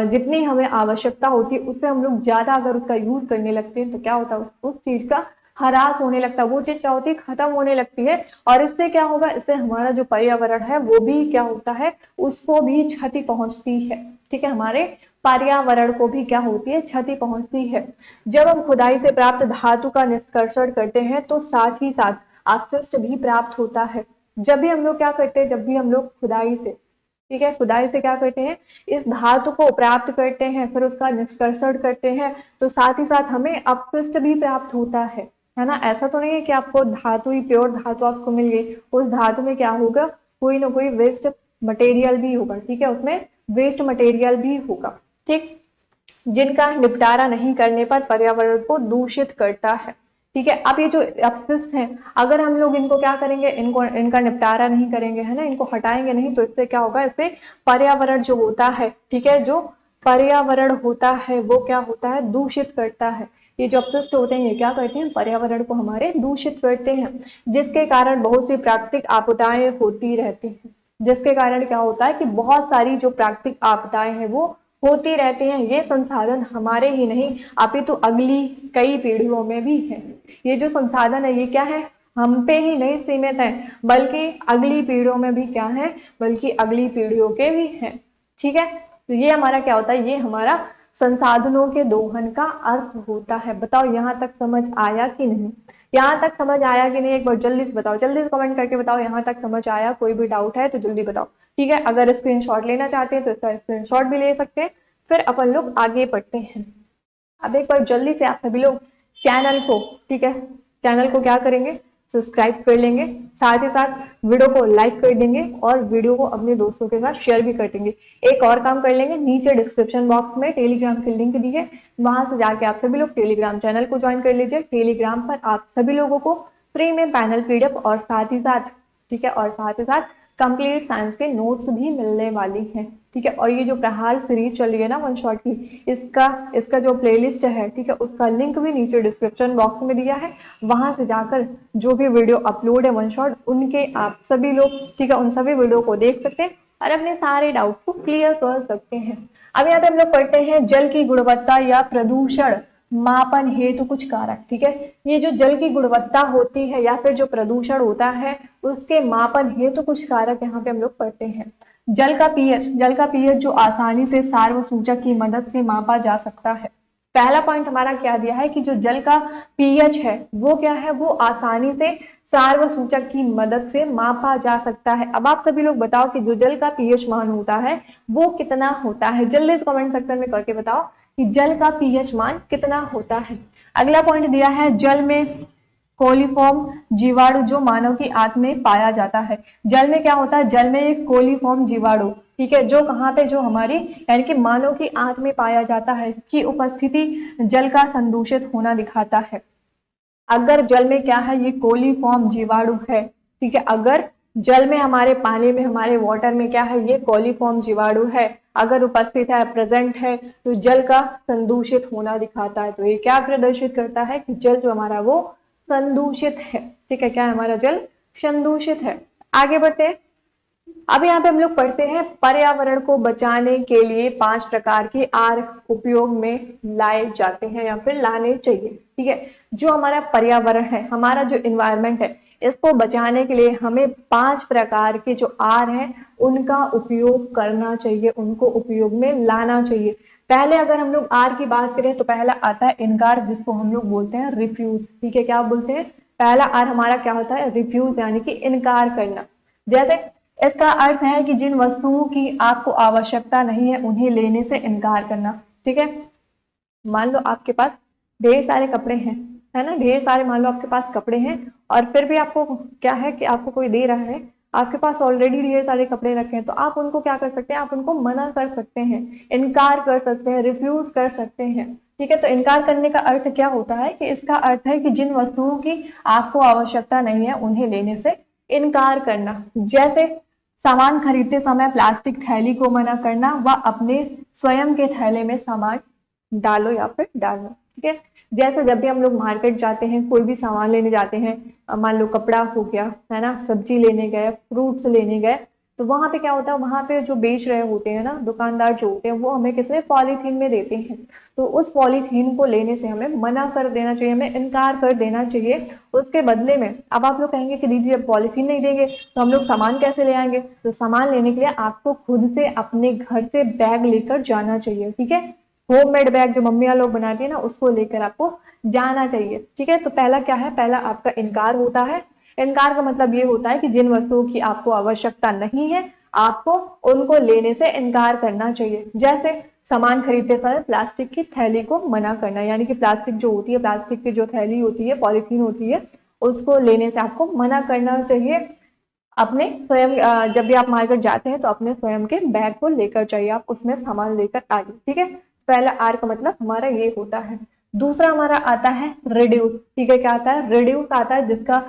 जितनी हमें आवश्यकता होती है उससे हम लोग ज्यादा अगर उसका यूज करने लगते हैं तो क्या होता है, उस चीज का ह्रास होने लगता है, वो चीज क्या होती है, खत्म होने लगती है। और इससे क्या होगा, इससे हमारा जो पर्यावरण है वो भी क्या होता है, उसको भी क्षति पहुंचती है। ठीक है, हमारे पर्यावरण को भी क्या होती है, क्षति पहुंचती है। जब हम खुदाई से प्राप्त धातु का निष्कर्षण करते हैं तो साथ ही साथ अपशिष्ट भी प्राप्त होता है। जब भी हम लोग क्या करते हैं, जब भी हम लोग खुदाई से, ठीक है, खुदाई से क्या करते हैं, इस धातु को प्राप्त करते हैं, फिर उसका निष्कर्षण करते हैं, तो साथ ही साथ हमें अपशिष्ट भी प्राप्त होता है ना। ऐसा तो नहीं है कि आपको धातु ही, प्योर धातु आपको मिल गई, उस धातु में क्या होगा, कोई ना कोई वेस्ट मटेरियल भी होगा। ठीक है, उसमें वेस्ट मटेरियल भी होगा, ठीक, जिनका निपटारा नहीं करने पर पर्यावरण को दूषित करता है। ठीक है, अब ये जो अपशिष्ट हैं, अगर हम लोग इनको क्या करेंगे, इनको, इनका निपटारा नहीं करेंगे, है ना, इनको हटाएंगे नहीं, तो इससे क्या होगा, इससे पर्यावरण जो होता है, ठीक है, जो पर्यावरण होता है वो क्या होता है, दूषित करता है। ये जो अपशिष्ट होते हैं ये क्या करते हैं, पर्यावरण को हमारे दूषित करते हैं, जिसके कारण बहुत सी प्राकृतिक आपदाएं होती रहती हैं। जिसके कारण क्या होता है कि बहुत सारी जो प्राकृतिक आपदाएं हैं वो होती रहती हैं। ये संसाधन हमारे ही नहीं अपितु अगली कई पीढ़ियों में भी है। ये जो संसाधन है ये क्या है, हम पे ही नहीं सीमित है, बल्कि अगली पीढ़ियों में भी क्या है, बल्कि अगली पीढ़ियों के भी हैं। ठीक है, तो ये हमारा क्या होता है, ये हमारा संसाधनों के दोहन का अर्थ होता है। बताओ यहाँ तक समझ आया कि नहीं, यहाँ तक समझ आया कि नहीं, एक बार जल्दी से बताओ, जल्दी से कमेंट करके बताओ यहाँ तक समझ आया। कोई भी डाउट है तो जल्दी बताओ। ठीक है, अगर स्क्रीनशॉट लेना चाहते हैं तो इसका स्क्रीनशॉट भी ले सकते हैं। फिर अपन लोग आगे बढ़ते हैं। अब एक बार जल्दी से आप सभी लोग चैनल को, ठीक है, चैनल को क्या करेंगे, सब्सक्राइब कर लेंगे, साथ ही साथ वीडियो को लाइक कर देंगे और वीडियो को अपने दोस्तों के साथ शेयर भी कर देंगे। एक और काम कर लेंगे, नीचे डिस्क्रिप्शन बॉक्स में टेलीग्राम की लिंक दी है, वहां से जाके आप सभी लोग टेलीग्राम चैनल को ज्वाइन कर लीजिए। टेलीग्राम पर आप सभी लोगों को फ्री में पैनल पीडीएफ और साथ ही साथ, ठीक है, और साथ ही साथ कंप्लीट साइंस के नोट्स भी मिलने वाली हैं। ठीक है, और ये जो प्रहार सीरीज चल रही है ना वन शॉट की, इसका जो प्लेलिस्ट है, ठीक है, उसका लिंक भी नीचे डिस्क्रिप्शन बॉक्स में दिया है। वहां से जाकर जो भी वीडियो अपलोड है वन शॉट, उनके आप सभी लोग, ठीक है, उन सभी वीडियो को देख सकते हैं और अपने सारे डाउट को क्लियर कर सकते हैं। अब यहाँ पे हम लोग पढ़ते हैं जल की गुणवत्ता या प्रदूषण मापन हेतु कुछ कारक। ठीक है, ये जो जल की गुणवत्ता होती है या फिर जो प्रदूषण होता है उसके मापन हेतु कुछ कारक यहाँ पे हम लोग पढ़ते हैं। जल का पीएच जो आसानी से सार्वसूचक की मदद से मापा जा सकता है। पहला पॉइंट हमारा क्या दिया है कि जो जल का पीएच है वो क्या है, वो आसानी से सार्वसूचक की मदद से मापा जा सकता है। अब आप सभी लोग बताओ कि जो जल का पीएच मान होता है वो कितना होता है, जल्दी से कमेंट सेक्शन में करके बताओ कि जल का पीएच मान कितना होता है। अगला पॉइंट दिया है जल में कोलीफॉर्म जीवाणु जो मानव की आंत में पाया जाता है। जल में क्या होता है, जल में एक कोलीफॉर्म जीवाणु, ठीक है, जो कहाँ पे, जो हमारी यानी कि मानव की आंत में पाया जाता है, की उपस्थिति जल का संदूषित होना दिखाता है। अगर जल में क्या है, ये कोलीफॉर्म जीवाणु है, ठीक है, अगर जल में, हमारे पानी में, हमारे वाटर में क्या है, ये कोलीफॉर्म जीवाणु है, अगर उपस्थित है, प्रेजेंट है, तो जल का संदूषित होना दिखाता है। तो ये क्या प्रदर्शित करता है कि जल जो हमारा वो संदूषित है। ठीक है, क्या है, हमारा जल संदूषित है। आगे बढ़ते हैं। अब यहाँ पे हम लोग पढ़ते हैं पर्यावरण को बचाने के लिए 5 प्रकार के आर उपयोग में लाए जाते हैं या फिर लाने चाहिए। ठीक है, जो हमारा पर्यावरण है, हमारा जो इन्वायरमेंट है, इसको बचाने के लिए हमें 5 प्रकार के जो आर हैं उनका उपयोग करना चाहिए, उनको उपयोग में लाना चाहिए। पहले अगर हम लोग आर की बात करें तो पहला आता है इनकार, जिसको हम लोग बोलते हैं रिफ्यूज। ठीक है, क्या बोलते हैं? पहला आर हमारा क्या होता है? रिफ्यूज, यानी कि इनकार करना। जैसे इसका अर्थ है कि जिन वस्तुओं की आपको आवश्यकता नहीं है उन्हें लेने से इनकार करना। ठीक है, मान लो आपके पास ढेर सारे कपड़े हैं, है ना, ढेर सारे मान लो आपके पास कपड़े हैं और फिर भी आपको क्या है कि आपको कोई दे रहा है, आपके पास ऑलरेडी ढेर सारे कपड़े रखे हैं, तो आप उनको क्या कर सकते हैं? आप उनको मना कर सकते हैं, इनकार कर सकते हैं, रिफ्यूज कर सकते हैं। ठीक है, तो इनकार करने का अर्थ क्या होता है कि इसका अर्थ है कि जिन वस्तुओं की आपको आवश्यकता नहीं है उन्हें लेने से इनकार करना। जैसे सामान खरीदते समय प्लास्टिक थैली को मना करना व अपने स्वयं के थैले में सामान डालो या फिर डालना। ठीक है, जैसे जब भी हम लोग मार्केट जाते हैं, कोई भी सामान लेने जाते हैं, मान लो कपड़ा हो गया, है ना, सब्जी लेने गए, फ्रूट्स लेने गए, तो वहां पे क्या होता है, वहां पे जो बेच रहे होते हैं ना, दुकानदार जो होते हैं, वो हमें किसमें? पॉलीथीन में देते हैं। तो उस पॉलीथीन को लेने से हमें मना कर देना चाहिए, हमें इनकार कर देना चाहिए। उसके बदले में अब आप लोग कहेंगे कि दीजिए अब पॉलीथीन नहीं देंगे तो हम लोग सामान कैसे ले आएंगे? तो सामान लेने के लिए आपको खुद से अपने घर से बैग लेकर जाना चाहिए। ठीक है, होममेड बैग जो मम्मियां लोग बनाती है ना, उसको लेकर आपको जाना चाहिए। ठीक है, तो पहला क्या है? पहला आपका इनकार होता है। इनकार का मतलब ये होता है कि जिन वस्तुओं की आपको आवश्यकता नहीं है आपको उनको लेने से इनकार करना चाहिए। जैसे सामान खरीदते समय प्लास्टिक की थैली को मना करना, यानी कि प्लास्टिक जो होती है, प्लास्टिक की जो थैली होती है, पॉलीथीन होती है, उसको लेने से आपको मना करना चाहिए। अपने स्वयं जब भी आप मार्केट जाते हैं तो अपने स्वयं के बैग को लेकर जाइए, आप उसमें सामान लेकर आइए। ठीक है, पहला आर का मतलब हमारा ये होता है। दूसरा हमारा आता है रिड्यूस। ठीक है, क्या आता है? रिड्यूस आता है, जिसका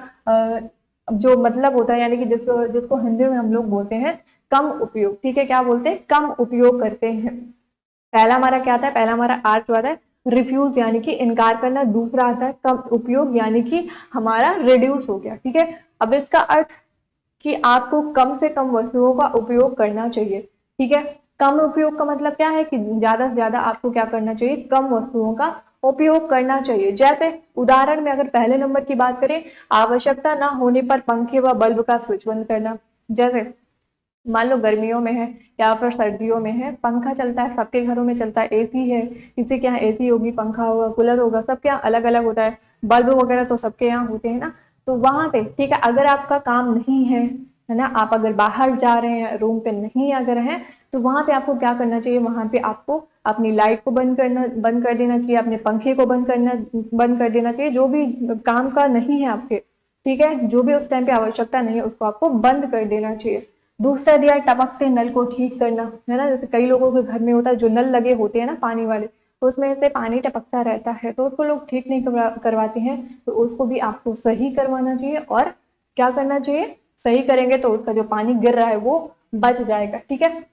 जो मतलब होता है, यानी कि जिसको जिसको हिंदी में हम लोग बोलते हैं कम उपयोग। ठीक है, क्या बोलते हैं? कम उपयोग करते हैं। पहला हमारा क्या आता है? पहला हमारा आर जो आता है रिफ्यूज, यानी कि इनकार करना। दूसरा आता है कम उपयोग, यानी कि हमारा रिड्यूस हो गया। ठीक है, अब इसका अर्थ कि आपको कम से कम वस्तुओं का उपयोग करना चाहिए। ठीक है, कम उपयोग का मतलब क्या है कि ज्यादा से ज्यादा आपको क्या करना चाहिए? कम वस्तुओं का उपयोग करना चाहिए। जैसे उदाहरण में अगर पहले नंबर की बात करें, आवश्यकता ना होने पर पंखे व बल्ब का स्विच बंद करना। जैसे मान लो गर्मियों में है या फिर सर्दियों में है, पंखा चलता है, सबके घरों में चलता है, एसी है, किसी के यहाँ एसी होगी, पंखा होगा, कूलर होगा, सबके यहाँ अलग अलग होता है, बल्ब वगैरह तो सबके यहाँ होते हैं ना। तो वहां पे ठीक है, अगर आपका काम नहीं है ना, आप अगर बाहर जा रहे हैं, रूम पे नहीं अगर हैं, तो वहां पे आपको क्या करना चाहिए? वहां पे आपको अपनी लाइट को बंद कर देना चाहिए, अपने पंखे को बंद कर देना चाहिए। जो भी काम का नहीं है आपके, ठीक है, जो भी उस टाइम पे आवश्यकता नहीं है उसको आपको बंद कर देना चाहिए। दूसरा दिया है टपकते नल को ठीक करना, है ना। जैसे कई लोगों के घर में होता है, जो नल लगे होते हैं ना पानी वाले, तो उसमें से पानी टपकता रहता है, तो उसको लोग ठीक नहीं करवाते हैं, तो उसको भी आपको सही करवाना चाहिए। और क्या करना चाहिए? सही करेंगे तो उसका जो पानी गिर रहा है वो बच जाएगा। ठीक है,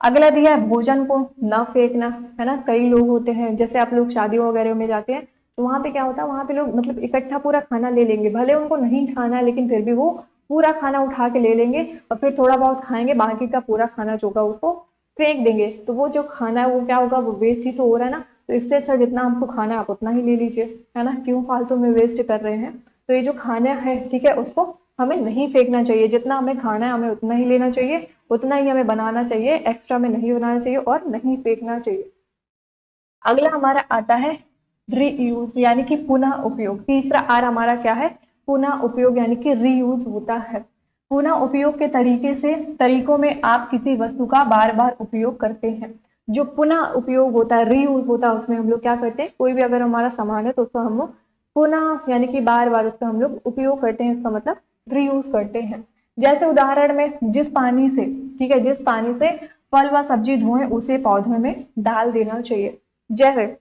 अगला दिया है भोजन को न फेंकना, है ना। कई लोग होते हैं, जैसे आप लोग शादियों वगैरह में जाते हैं, तो वहां पे क्या होता है, वहां पे लोग मतलब इकट्ठा पूरा खाना ले लेंगे, भले उनको नहीं खाना है लेकिन फिर भी वो पूरा खाना उठा के ले लेंगे और फिर थोड़ा बहुत खाएंगे, बाकी का पूरा खाना जो होगा उसको फेंक देंगे। तो वो जो खाना है वो क्या होगा? वो वेस्ट ही तो हो रहा है ना। तो इससे अच्छा जितना आपको खाना है आप उतना ही ले लीजिए, है ना, क्यों फालतू में वेस्ट कर रहे हैं। तो ये जो खाना है, ठीक है, उसको हमें नहीं फेंकना चाहिए, जितना हमें खाना है हमें उतना ही लेना चाहिए, उतना ही हमें बनाना चाहिए, एक्स्ट्रा में नहीं बनाना चाहिए और नहीं फेंकना चाहिए। अगला हमारा आता है रीयूज, यानी कि पुनः उपयोग। तीसरा आर हमारा क्या है? पुनः उपयोग, यानी कि रीयूज होता है। पुनः उपयोग के तरीकों में आप किसी वस्तु का बार बार उपयोग करते हैं। जो पुनः उपयोग होता है, रीयूज होता है, उसमें हम लोग क्या करते हैं? कोई भी अगर हमारा सामान है तो उसको हम लोग पुनः यानी कि बार बार उसका हम लोग उपयोग करते हैं, इसका मतलब रीयूज करते हैं। जैसे उदाहरण में जिस पानी से, ठीक है, जिस पानी से फल व सब्जी धोएं उसे पौधों में डाल देना चाहिए। जैसे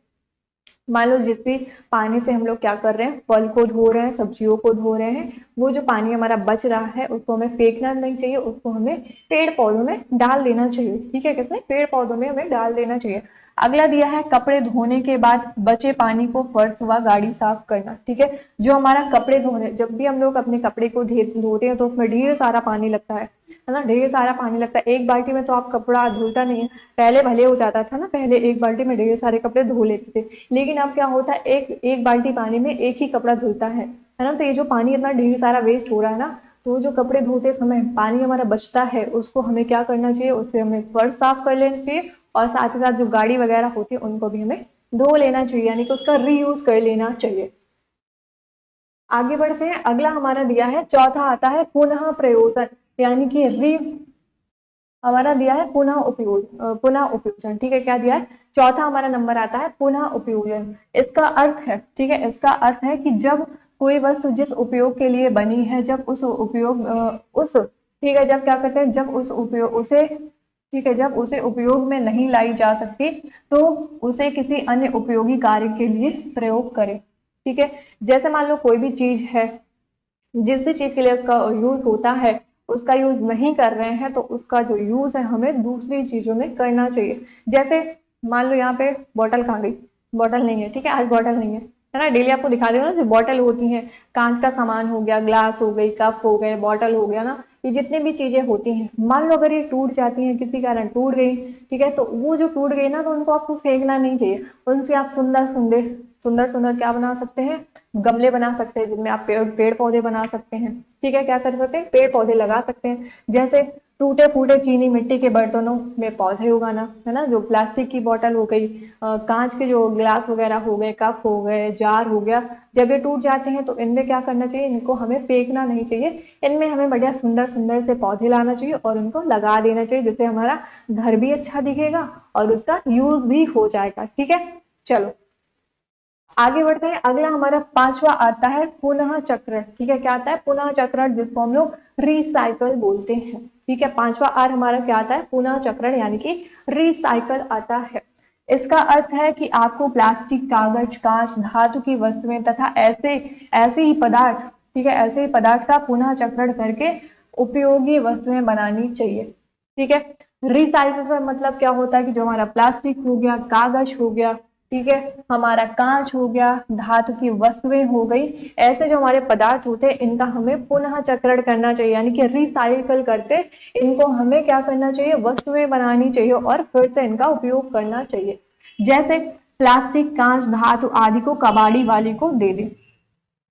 मान लो जिस भी पानी से हम लोग क्या कर रहे हैं, फल को धो रहे हैं, सब्जियों को धो रहे हैं, वो जो पानी हमारा बच रहा है उसको हमें फेंकना नहीं चाहिए, उसको हमें पेड़ पौधों में डाल देना चाहिए। ठीक है, किसमें? पेड़ पौधों में हमें डाल देना चाहिए। अगला दिया है कपड़े धोने के बाद बचे पानी को फर्श व गाड़ी साफ करना। ठीक है, जो हमारा कपड़े धोने, जब भी हम लोग अपने कपड़े को धोते हैं तो उसमें ढेर सारा पानी लगता है ना, ढेर सारा पानी लगता है। एक बाल्टी में तो आप कपड़ा धुलता नहीं है, पहले भले हो जाता था ना, पहले एक बाल्टी में ढेर सारे कपड़े धो लेते थे, लेकिन अब क्या होता है, एक एक बाल्टी पानी में एक ही कपड़ा धुलता है। है ना। तो ये जो पानी इतना ढेर सारा वेस्ट हो रहा है ना, तो जो कपड़े धोते समय पानी हमारा बचता है उसको हमें क्या करना चाहिए, उससे हमें फर्श साफ कर लेना चाहिए और साथ ही साथ जो गाड़ी वगैरह होती है उनको भी हमें धो लेना चाहिए, यानी कि उसका रीयूज कर लेना चाहिए। आगे बढ़ते हैं, अगला हमारा दिया है चौथा आता है पुनः प्रयोजन, यानी कि री हमारा दिया है पुनः उपयोग, पुनः उपयोजन। ठीक है, क्या दिया है, चौथा हमारा नंबर आता है पुनः उपयोजन। इसका अर्थ है, ठीक है, इसका अर्थ है कि जब कोई वस्तु जिस उपयोग के लिए बनी है, जब उस उपयोग उस ठीक है, जब क्या करते हैं, जब उस उपयोग उसे ठीक है, जब उसे उपयोग में नहीं लाई जा सकती तो उसे किसी अन्य उपयोगी कार्य के लिए प्रयोग करें। ठीक है, जैसे मान लो कोई भी चीज है, जिस भी चीज के लिए उसका यूज होता है उसका यूज नहीं कर रहे हैं तो उसका जो यूज है हमें दूसरी चीजों में करना चाहिए। जैसे मान लो यहाँ पे बॉटल कहाँ गई, बॉटल नहीं है, ठीक है, आज बॉटल नहीं है ना, डेली आपको दिखा देगा ना जो बॉटल होती है, कांच का सामान हो गया, ग्लास हो गई, कप हो गए, बॉटल हो गया ना, ये जितने भी चीजें होती हैं, मान लो अगर ये टूट जाती हैं, किसी कारण टूट गई, ठीक है, तो वो जो टूट गई ना, तो उनको आपको फेंकना नहीं चाहिए, उनसे आप सुंदर सुंदर सुंदर सुंदर क्या बना सकते हैं, गमले बना सकते हैं जिनमें आप पेड़ पौधे बना सकते हैं। ठीक है, क्या कर सकते हैं, पेड़ पौधे लगा सकते हैं। जैसे टूटे फूटे चीनी मिट्टी के बर्तनों में पौधे उगाना, है ना, जो प्लास्टिक की बोतल हो गई, कांच के जो ग्लास वगैरह हो गए, कप हो गए, जार हो गया, जब ये टूट जाते हैं तो इनमें क्या करना चाहिए, इनको हमें फेंकना नहीं चाहिए, इनमें हमें बढ़िया सुंदर सुंदर से पौधे लाना चाहिए और उनको लगा देना चाहिए, जिससे हमारा घर भी अच्छा दिखेगा और उसका यूज भी हो जाएगा। ठीक है, चलो आगे बढ़ते हैं, अगला हमारा पांचवा आता है पुनः चक्रण। ठीक है, क्या आता है, पुनः चक्रण, जिसको हम लोग रिसाइकल बोलते हैं। ठीक है, पांचवा आर हमारा क्या आता है, पुनः चक्रण, यानी कि रिसाइकल आता है। इसका अर्थ है कि आपको प्लास्टिक, कागज, कांच, धातु की वस्तुएं तथा ऐसे ही पदार्थ, ठीक है, ऐसे ही पदार्थ का पुनः चक्रण करके उपयोगी वस्तुएं बनानी चाहिए। ठीक है, रिसाइकल का मतलब क्या होता है कि जो हमारा प्लास्टिक हो गया, कागज हो गया, ठीक है, हमारा कांच हो गया, धातु की वस्तुएं हो गई, ऐसे जो हमारे पदार्थ होते हैं इनका हमें पुनः चक्रण करना चाहिए, यानी कि रिसाइकल करके इनको हमें क्या करना चाहिए, वस्तुएं बनानी चाहिए और फिर से इनका उपयोग करना चाहिए। जैसे प्लास्टिक, कांच, धातु आदि को कबाड़ी वाले को दे दें,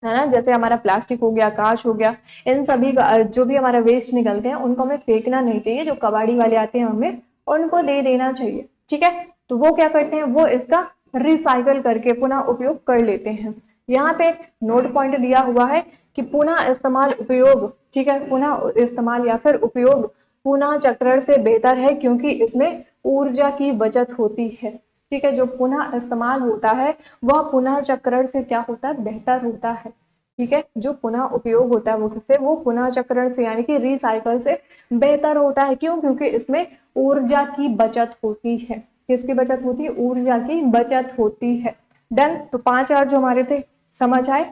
है ना, जैसे हमारा प्लास्टिक हो गया, कांच हो गया, इन सभी का जो भी हमारा वेस्ट निकलते हैं उनको हमें फेंकना नहीं चाहिए, जो कबाड़ी वाले आते हैं हमें उनको दे देना चाहिए। ठीक है, तो वो क्या करते हैं, वो इसका रिसाइकल करके पुनः उपयोग कर लेते हैं। यहाँ पे नोट पॉइंट दिया हुआ है कि पुनः इस्तेमाल उपयोग, ठीक है, पुनः इस्तेमाल या फिर उपयोग पुनः चक्रण से बेहतर है क्योंकि इसमें ऊर्जा की बचत होती है। ठीक है, जो पुनः इस्तेमाल होता है वह पुनः चक्रण से क्या होता है, बेहतर होता है। ठीक है, जो पुनः उपयोग होता है वो किससे, वो पुनः चक्रण से यानी कि रिसाइकल से बेहतर होता है। क्यों, क्योंकि इसमें ऊर्जा की बचत होती है। किसकी बचत होती है, ऊर्जा की बचत होती है। डन, तो 5 आर जो हमारे थे समझ आए,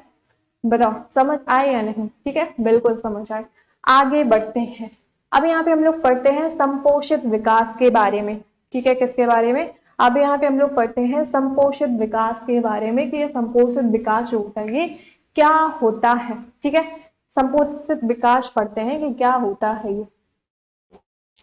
बताओ समझ आए या नहीं। ठीक है, बिल्कुल समझ आए। आगे बढ़ते हैं, अब यहाँ पे हम लोग पढ़ते हैं संपोषित विकास के बारे में। ठीक है, किसके बारे में, अब यहाँ पे हम लोग पढ़ते हैं संपोषित विकास के बारे में कि ये संपोषित विकास जो होता है ये क्या होता है। ठीक है, संपोषित विकास पढ़ते हैं कि क्या होता है ये।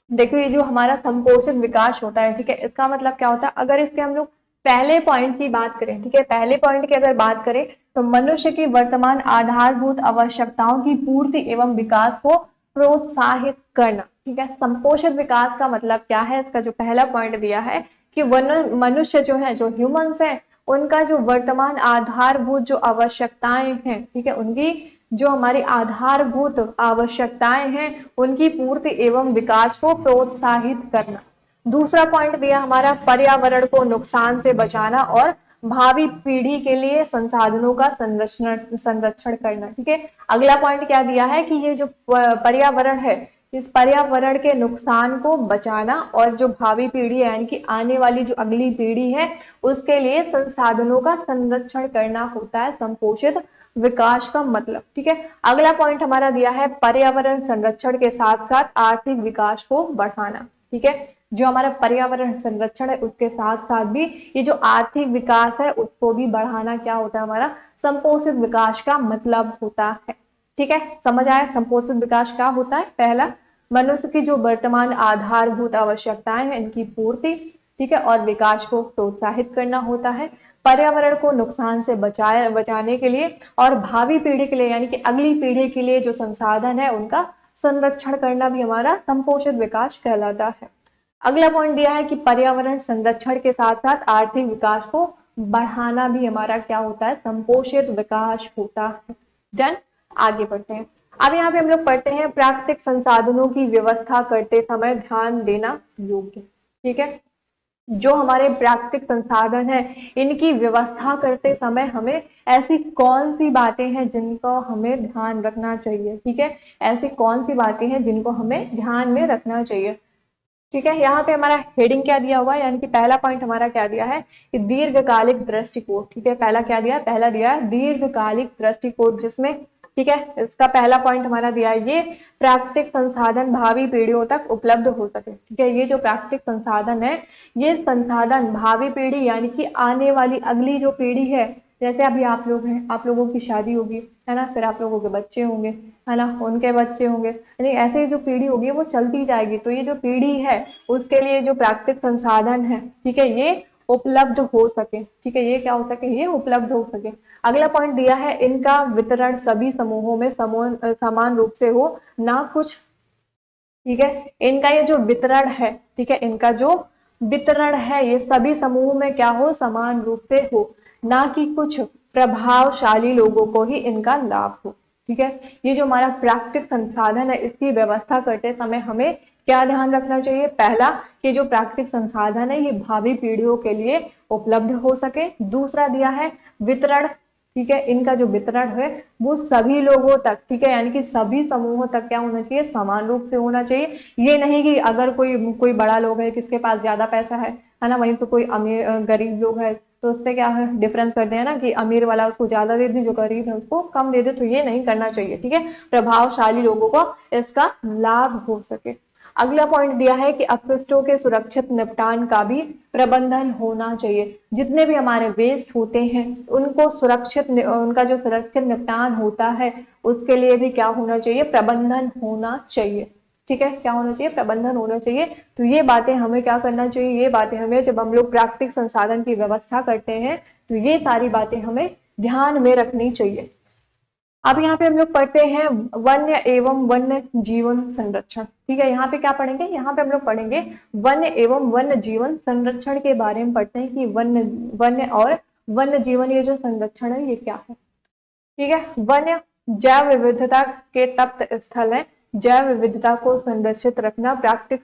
देखो ये जो हमारा संपोषित विकास होता है, ठीक है, इसका मतलब क्या होता है, अगर इसके हम लोग पहले पॉइंट की बात करें, ठीक है, पहले पॉइंट की अगर बात करें तो मनुष्य की वर्तमान आधारभूत आवश्यकताओं की पूर्ति एवं विकास को प्रोत्साहित करना। ठीक है, संपोषित विकास का मतलब क्या है, इसका जो पहला पॉइंट दिया है कि मनुष्य जो है, जो ह्यूमंस है, उनका जो वर्तमान आधारभूत जो आवश्यकताएं हैं, ठीक है, उनकी जो हमारी आधारभूत आवश्यकताएं हैं उनकी पूर्ति एवं विकास को प्रोत्साहित करना। दूसरा पॉइंट दिया हमारा पर्यावरण को नुकसान से बचाना और भावी पीढ़ी के लिए संसाधनों का संरक्षण करना। ठीक है, अगला पॉइंट क्या दिया है कि ये जो पर्यावरण है, इस पर्यावरण के नुकसान को बचाना और जो भावी पीढ़ी है यानी कि आने वाली जो अगली पीढ़ी है उसके लिए संसाधनों का संरक्षण करना होता है संपोषित विकास का मतलब। ठीक है, अगला पॉइंट हमारा दिया है पर्यावरण संरक्षण के साथ साथ आर्थिक विकास को बढ़ाना। ठीक है, जो हमारा पर्यावरण संरक्षण है उसके साथ साथ भी ये जो आर्थिक विकास है उसको भी बढ़ाना क्या होता है, हमारा संपोषित विकास का मतलब होता है। ठीक है, समझ आया संपोषित विकास क्या होता है, पहला मनुष्य की जो वर्तमान आधारभूत आवश्यकताएं हैं इनकी पूर्ति, ठीक है, और विकास को प्रोत्साहित करना होता है। पर्यावरण को नुकसान से बचाने के लिए और भावी पीढ़ी के लिए यानी कि अगली पीढ़ी के लिए जो संसाधन है उनका संरक्षण करना भी हमारा संपोषित विकास कहलाता है। अगला पॉइंट दिया है कि पर्यावरण संरक्षण के साथ साथ आर्थिक विकास को बढ़ाना भी हमारा क्या होता है, संपोषित विकास होता है। डन, आगे बढ़ते हैं। अब यहाँ पे हम लोग पढ़ते हैं प्राकृतिक संसाधनों की व्यवस्था करते समय ध्यान देना योग्य। ठीक है, जो हमारे प्राकृतिक संसाधन है इनकी व्यवस्था करते समय हमें ऐसी कौन सी बातें हैं जिनको हमें ध्यान रखना चाहिए। ठीक है, ऐसी कौन सी बातें हैं जिनको हमें ध्यान में रखना चाहिए। ठीक है, यहाँ पे हमारा हेडिंग क्या दिया हुआ है, यानी कि पहला पॉइंट हमारा क्या दिया है कि दीर्घकालिक दृष्टिकोण। ठीक है, पहला क्या दिया है, पहला दिया है दीर्घकालिक दृष्टिकोण, जिसमें ठीक है इसका पहला पॉइंट हमारा दिया है ये प्राकृतिक संसाधन भावी पीढ़ियों तक उपलब्ध हो सके। ठीक है, ये जो प्राकृतिक संसाधन है ये संसाधन भावी पीढ़ी यानी कि आने वाली अगली जो पीढ़ी है, जैसे अभी आप लोग हैं, आप लोगों की शादी होगी है ना, फिर आप लोगों के बच्चे होंगे है ना, उनके बच्चे होंगे, यानी ऐसे ही जो पीढ़ी होगी वो चलती जाएगी। तो ये जो पीढ़ी है उसके लिए जो प्राकृतिक संसाधन है ठीक है ये उपलब्ध हो सके। ठीक है, ये क्या हो सके, ये उपलब्ध हो सके। अगला पॉइंट दिया है इनका वितरण सभी समूहों में समान रूप से हो, ना कुछ। ठीक है, इनका ये जो वितरण है, ठीक है, इनका जो वितरण है ये सभी समूह में क्या हो, समान रूप से हो, ना कि कुछ प्रभावशाली लोगों को ही इनका लाभ हो। ठीक है, ये जो हमारा प्राकृतिक संसाधन है इसकी व्यवस्था करते समय हमें क्या ध्यान रखना चाहिए, पहला कि जो प्राकृतिक संसाधन है ये भावी पीढ़ियों के लिए उपलब्ध हो सके। दूसरा दिया है वितरण। ठीक है, इनका जो वितरण है वो सभी लोगों तक, ठीक है, यानी कि सभी समूहों तक क्या होना चाहिए, समान रूप से होना चाहिए। ये नहीं कि अगर कोई बड़ा लोग है किसके पास ज्यादा पैसा है ना, वहीं पे कोई अमीर गरीब लोग है तो उस पर क्या है डिफरेंस करते हैं ना कि अमीर वाला उसको ज्यादा दे दे, जो गरीब है उसको कम दे दे, तो ये नहीं करना चाहिए। ठीक है, प्रभावशाली लोगों को इसका लाभ हो सके। अगला पॉइंट दिया है कि अपशिष्टों के सुरक्षित निपटान का भी प्रबंधन होना चाहिए। जितने भी हमारे वेस्ट होते हैं उनको उनका जो सुरक्षित निपटान होता है उसके लिए भी क्या होना चाहिए, प्रबंधन होना चाहिए। ठीक है, क्या होना चाहिए, प्रबंधन होना चाहिए। तो ये बातें हमें क्या करना चाहिए, ये बातें हमें जब हम लोग प्राकृतिक संसाधन की व्यवस्था करते हैं तो ये सारी बातें हमें ध्यान में रखनी चाहिए। अब यहाँ पे हम लोग पढ़ते हैं वन्य एवं वन्य जीवन संरक्षण। ठीक है, यहाँ पे क्या पढ़ेंगे, यहाँ पे हम लोग पढ़ेंगे वन्य एवं वन्य जीवन संरक्षण के बारे में पढ़ते हैं कि वन्य और वन्य जीवन ये जो संरक्षण है ये क्या है। ठीक है, वन्य जैव विविधता के तप्त स्थल है। जैव विविधता को संरक्षित रखना प्राकृतिक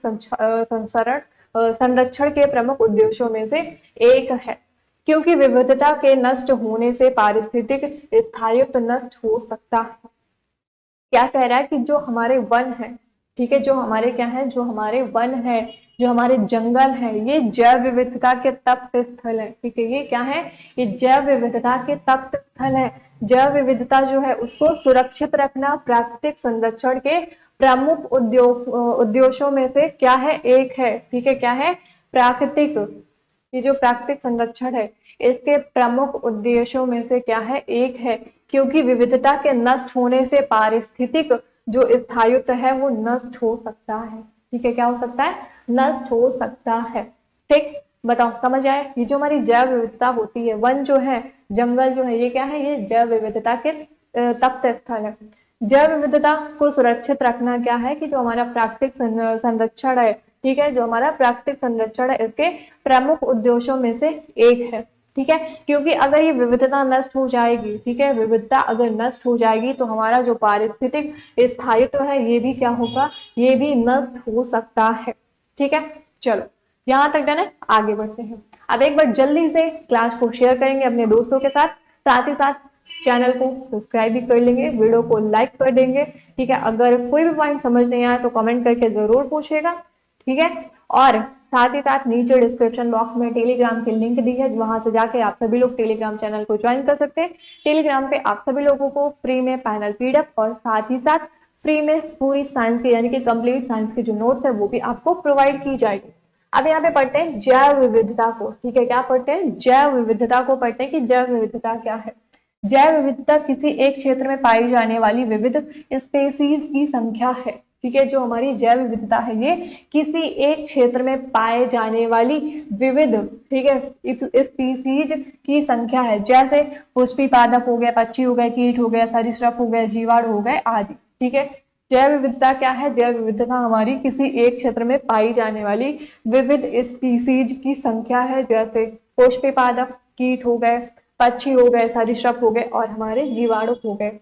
संरक्षण के प्रमुख उद्देश्यों में से एक है, क्योंकि विविधता के नष्ट होने से पारिस्थितिक स्थायित्व नष्ट हो सकता है। क्या कह रहा है कि जो हमारे वन है, ठीक है, जो हमारे क्या है, जो हमारे वन है, जो हमारे जंगल है, ये जैव विविधता के तप्त स्थल है। ठीक है, ये क्या है, ये जैव विविधता के तप्त स्थल है। जैव विविधता जो है उसको सुरक्षित रखना प्राकृतिक संरक्षण के प्रमुख उद्देश्यों में से क्या है, एक है। ठीक है, क्या है, प्राकृतिक, ये जो प्राकृतिक संरक्षण है इसके प्रमुख उद्देश्यों में से क्या है, एक है, क्योंकि विविधता के नष्ट होने से पारिस्थितिक जो स्थायित्व है वो नष्ट हो सकता है। ठीक है, क्या हो सकता है, नष्ट हो सकता है। ठीक, बताओ समझ आए। ये जो हमारी जैव विविधता होती है, वन जो है, जंगल जो है, ये क्या है, ये जैव विविधता के तप्त स्थल है। जैव विविधता को सुरक्षित रखना क्या है कि जो हमारा प्राकृतिक संरक्षण है, ठीक है, जो हमारा प्राकृतिक संरक्षण है इसके प्रमुख उद्देश्यों में से एक है। ठीक है, क्योंकि अगर ये विविधता नष्ट हो जाएगी, ठीक है, विविधता अगर नष्ट हो जाएगी तो हमारा जो पारिस्थितिक स्थायित्व है ये भी क्या होगा, ये भी नष्ट हो सकता है। ठीक है, चलो यहाँ तक डन है, आगे बढ़ते हैं। अब एक बार जल्दी से क्लास को शेयर करेंगे अपने दोस्तों के साथ ही साथ चैनल को सब्सक्राइब भी कर लेंगे, वीडियो को लाइक कर देंगे। ठीक है, अगर कोई भी पॉइंट समझ नहीं आया तो कमेंट करके जरूर पूछेगा। ठीक है, और साथ ही साथ नीचे डिस्क्रिप्शन बॉक्स में टेलीग्राम की लिंक दी है, वहां से जाके आप सभी लोग टेलीग्राम चैनल को ज्वाइन कर सकते हैं। टेलीग्राम पे आप सभी लोगों को फ्री में पैनल पीडीएफ और साथ ही साथ फ्री में पूरी साइंस की यानी कि कंप्लीट साइंस की जो नोट्स है वो भी आपको प्रोवाइड की जाएगी। अब यहाँ पे पढ़ते हैं जैव विविधता को। ठीक है, क्या पढ़ते हैं, जैव विविधता को पढ़ते हैं कि जैव विविधता क्या है। जैव विविधता किसी एक क्षेत्र में पाई जाने वाली विविध स्पेसीज की संख्या है। ठीक है, जो हमारी जैव विविधता है ये किसी एक क्षेत्र में पाए जाने वाली विविध, ठीक है, स्पीसीज की संख्या है, जैसे पुष्पी पादप हो गए, पक्षी हो गए, कीट हो गए, सरीसृप हो गए, जीवाणु हो गए आदि। ठीक है, जैव विविधता क्या है? जैव विविधता हमारी किसी एक क्षेत्र में पाई जाने वाली विविध स्पीसीज की संख्या है, जैसे पुष्पी पादप, कीट हो गए, पक्षी हो गए, सरीसृप हो गए और हमारे जीवाणु हो गए।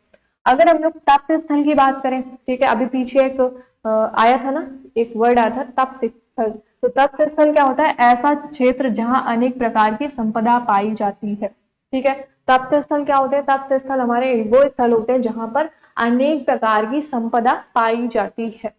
अगर हम लोग तप्त स्थल की बात करें, ठीक है, अभी पीछे एक आया था ना, एक वर्ड आया था तप्त स्थल। तो तप्त स्थल क्या होता है? ऐसा क्षेत्र जहां अनेक प्रकार की संपदा पाई जाती है। ठीक है, तप्त स्थल क्या होते हैं? तप्त स्थल हमारे वो स्थल होते हैं जहां पर अनेक प्रकार की संपदा पाई जाती है।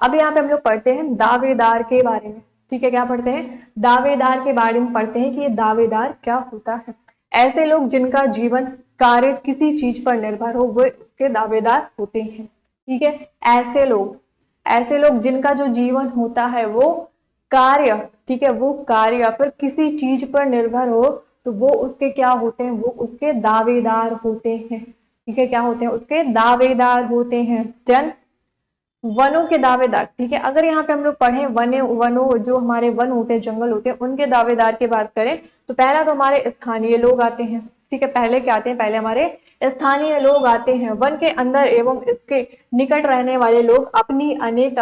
अब यहाँ पे हम लोग पढ़ते हैं दावेदार के बारे में। ठीक है, क्या पढ़ते हैं? दावेदार के बारे में पढ़ते हैं कि ये दावेदार क्या होता है। ऐसे लोग जिनका जीवन कार्य किसी चीज पर निर्भर हो वो उसके दावेदार होते हैं। ठीक है, ऐसे लोग जिनका जो जीवन होता है वो कार्य, ठीक है, वो कार्य या फिर किसी चीज पर निर्भर हो तो वो उसके क्या होते हैं? वो उसके दावेदार होते हैं। ठीक है, क्या होते हैं? उसके दावेदार होते हैं। जन वनों के दावेदार। ठीक है, अगर यहाँ पे हम लोग पढ़े वनों जो हमारे वन होते हैं, जंगल होते हैं, उनके दावेदार की बात करें तो पहला तो हमारे स्थानीय लोग आते हैं। ठीक है, पहले क्या आते हैं? पहले हमारे स्थानीय लोग आते हैं। वन के अंदर एवं इसके निकट रहने वाले लोग अपनी अनेक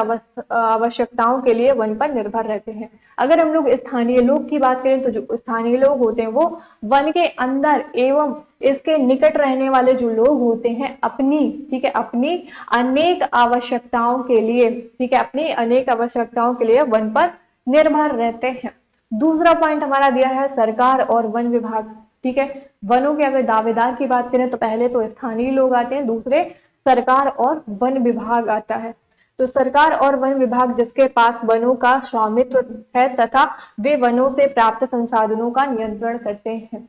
आवश्यकताओं के लिए वन पर निर्भर रहते हैं। अगर हम लोग स्थानीय लोग की बात करें तो जो स्थानीय लोग होते हैं वो वन के अंदर एवं इसके निकट रहने वाले जो लोग होते हैं अपनी, ठीक है, अपनी अनेक आवश्यकताओं के लिए, ठीक है, अपनी अनेक आवश्यकताओं के लिए वन पर निर्भर रहते हैं। दूसरा पॉइंट हमारा दिया है सरकार और वन विभाग। ठीक है, वनों के अगर दावेदार की बात करें तो पहले तो स्थानीय लोग आते हैं, दूसरे सरकार और वन विभाग आता है। तो सरकार और वन विभाग जिसके पास वनों का स्वामित्व है तथा वे वनों से प्राप्त संसाधनों का नियंत्रण करते हैं।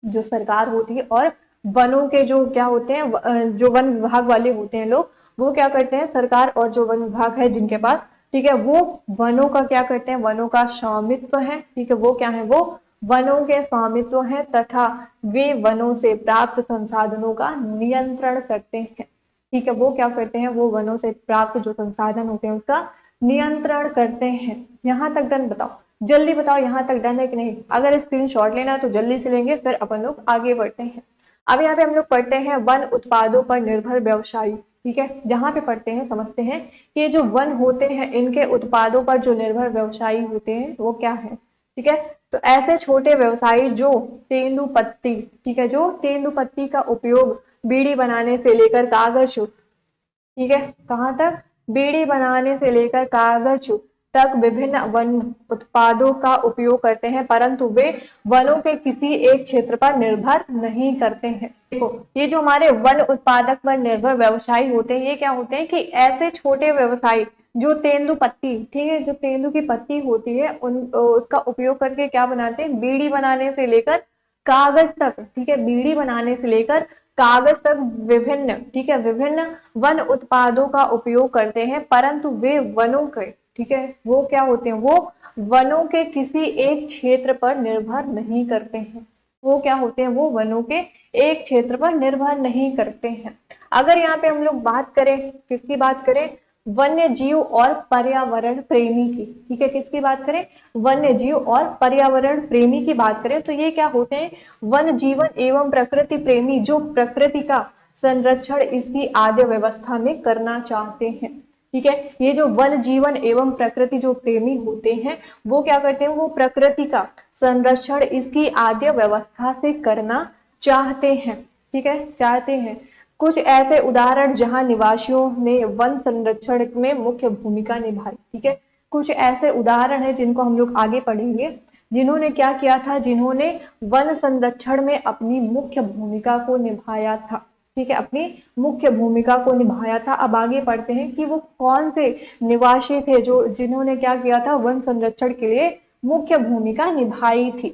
जो सरकार होती है और वनों के जो क्या होते हैं, जो वन विभाग वाले होते हैं लोग, वो क्या करते हैं? सरकार और जो वन विभाग है जिनके पास, ठीक है, वो वनों का क्या करते हैं? वनों का स्वामित्व है। ठीक है, वो क्या है? वो वनों के स्वामित्व है तथा वे वनों से प्राप्त संसाधनों का नियंत्रण करते हैं। ठीक है, वो क्या करते हैं? वो वनों से प्राप्त जो संसाधन होते हैं उसका नियंत्रण करते हैं। यहाँ तक डन? बताओ, जल्दी बताओ, यहाँ तक डन है कि नहीं? अगर स्क्रीनशॉट लेना है तो जल्दी से लेंगे, फिर अपन लोग आगे बढ़ते हैं। अब यहाँ पे हम लोग पढ़ते हैं वन उत्पादों पर निर्भर व्यवसायी। ठीक है, जहाँ पे पढ़ते हैं समझते हैं कि ये जो वन होते हैं इनके उत्पादों पर जो निर्भर व्यवसायी होते हैं वो क्या है। ठीक है, तो ऐसे छोटे व्यवसायी जो तेंदुपत्ती, ठीक है, जो तेंदुपत्ती का उपयोग बीड़ी बनाने से लेकर कागज, ठीक है, कहाँ तक? बीड़ी बनाने से लेकर कागज तक विभिन्न वन उत्पादों का उपयोग करते हैं, परंतु वे वनों के किसी एक क्षेत्र पर निर्भर नहीं करते हैं। देखो, ये जो हमारे वन उत्पादक पर निर्भर व्यवसायी होते हैं ये क्या होते हैं कि ऐसे छोटे व्यवसायी जो तेंदुपत्ती, ठीक है, जो तेंदु की पत्ती होती है उसका उपयोग करके क्या बनाते हैं? बीड़ी बनाने से लेकर कागज तक, ठीक है, बीड़ी बनाने से लेकर कागज तक विभिन्न, ठीक है, विभिन्न वन उत्पादों का उपयोग करते हैं, परंतु वे वनों के, ठीक है, वो क्या होते हैं? वो वनों के किसी एक क्षेत्र पर निर्भर नहीं करते हैं। वो क्या होते हैं? वो वनों के एक क्षेत्र पर निर्भर नहीं करते हैं। अगर यहाँ पे हम लोग बात करें, किसकी बात करें? वन्य जीव और पर्यावरण प्रेमी की। ठीक है, किसकी बात करें? वन्य जीव और पर्यावरण प्रेमी की बात करें तो ये क्या होते हैं? वन जीवन एवं प्रकृति प्रेमी जो प्रकृति का संरक्षण इसकी आद्य व्यवस्था में करना चाहते हैं। ठीक है, ये जो वन जीवन एवं प्रकृति जो प्रेमी होते हैं वो क्या करते हैं? वो प्रकृति का संरक्षण इसकी आद्य व्यवस्था से करना चाहते हैं। ठीक है, चाहते हैं। कुछ ऐसे उदाहरण जहां निवासियों ने वन संरक्षण में मुख्य भूमिका निभाई। ठीक है, कुछ ऐसे उदाहरण है जिनको हम लोग आगे पढ़ेंगे, जिन्होंने क्या किया था? जिन्होंने वन संरक्षण में अपनी मुख्य भूमिका को निभाया था। ठीक है, अपनी मुख्य भूमिका को निभाया था। अब आगे पढ़ते हैं कि वो कौन से निवासी थे जो जिन्होंने क्या किया था? वन संरक्षण के लिए मुख्य भूमिका निभाई थी।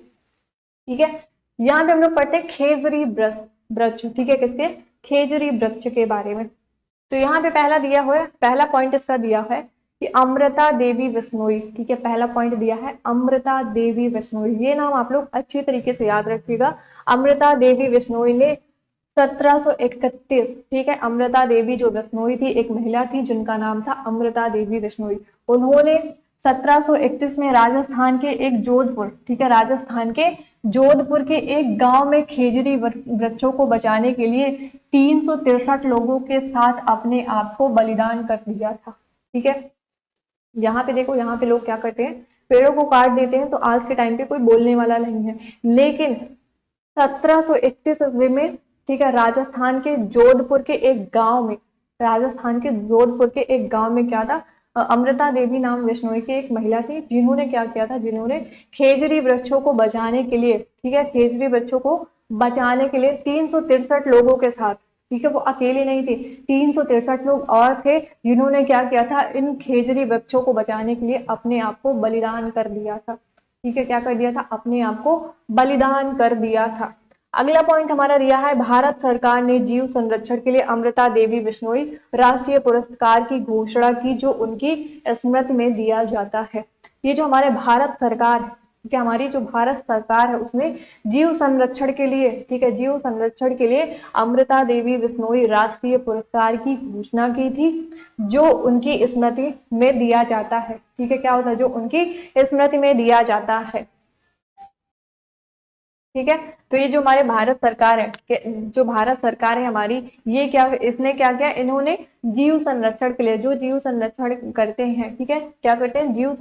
ठीक है, यहाँ पे हम लोग पढ़ते हैं खेजरी वृक्ष। ठीक है, किसके? खेजरी वृक्ष के बारे में। तो यहाँ पे पहला दिया हुआ है, पहला पॉइंट इसका दिया है कि अमृता देवी बिश्नोई। ठीक है, पहला पॉइंट दिया है अमृता देवी बिश्नोई। ये नाम आप लोग अच्छी तरीके से याद रखिएगा। अमृता देवी बिश्नोई ने 1731, ठीक है। अमृता देवी जो बिश्नोई थी, एक महिला थी जिनका नाम था अमृता देवी बिश्नोई। उन्होंने 1731 में राजस्थान के एक जोधपुर, ठीक है, राजस्थान के जोधपुर के एक गांव में खेजड़ी वृक्षों को बचाने के लिए 363 लोगों के साथ अपने आप को बलिदान कर दिया था, ठीक है। यहाँ पे देखो, यहाँ पे लोग क्या करते हैं, पेड़ों को काट देते हैं, तो आज के टाइम पे कोई बोलने वाला नहीं है, लेकिन 1731 ईस्वी में, ठीक है, राजस्थान के जोधपुर के एक गांव में, राजस्थान के जोधपुर के एक गांव में क्या था, अमृता देवी नाम बिश्नोई की एक महिला थी, जिन्होंने क्या किया था, जिन्होंने खेजड़ी वृक्षों को बचाने के लिए, ठीक है, खेजड़ी वृक्षों को बचाने के लिए 363 लोगों के साथ, ठीक है, वो अकेले नहीं थे, 363 लोग और थे जिन्होंने क्या किया था, इन खेजड़ी वृक्षों को बचाने के लिए अपने आप को बलिदान कर दिया था, ठीक है, क्या कर दिया था, अपने आप को बलिदान कर दिया था। अगला पॉइंट हमारा दिया है, भारत सरकार ने जीव संरक्षण के लिए अमृता देवी बिश्नोई राष्ट्रीय पुरस्कार की घोषणा की, जो उनकी स्मृति में दिया जाता है। ये जो हमारे भारत सरकार है, ठीक है, हमारी जो भारत सरकार है, उसने जीव संरक्षण के लिए, ठीक है, जीव संरक्षण के लिए अमृता देवी बिश्नोई राष्ट्रीय पुरस्कार की घोषणा की थी, जो उनकी स्मृति में दिया जाता है, ठीक है, क्या होता है, जो उनकी स्मृति में दिया जाता है, ठीक है। तो ये जो हमारे भारत सरकार है, जो भारत सरकार है हमारी, ये क्या, इसने क्या किया, इन्होंने जीव संरक्षण के लिए, जो जीव संरक्षण करते हैं, ठीक है, क्या करते हैं, जीव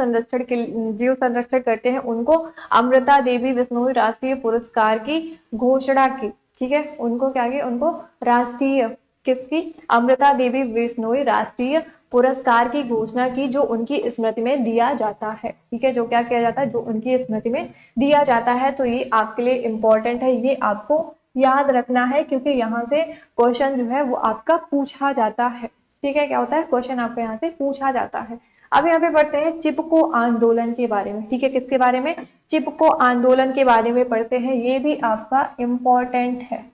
संरक्षण करते हैं, उनको अमृता देवी बिश्नोई राष्ट्रीय पुरस्कार की घोषणा की, ठीक है, उनको क्या किया, उनको राष्ट्रीय, किसकी, अमृता देवी बिश्नोई राष्ट्रीय पुरस्कार की घोषणा की, जो उनकी स्मृति में दिया जाता है, ठीक है, जो क्या किया जाता है, जो उनकी स्मृति में दिया जाता है। तो ये आपके लिए इंपॉर्टेंट है, ये आपको याद रखना है, क्योंकि यहाँ से क्वेश्चन जो है वो आपका पूछा जाता है, ठीक है, क्या होता है, क्वेश्चन आपको यहाँ से पूछा जाता है। अब यहाँ पे पढ़ते हैं चिपको आंदोलन के बारे में, ठीक है, किसके बारे में, चिपको आंदोलन के बारे में पढ़ते हैं, ये भी आपका इम्पोर्टेंट है,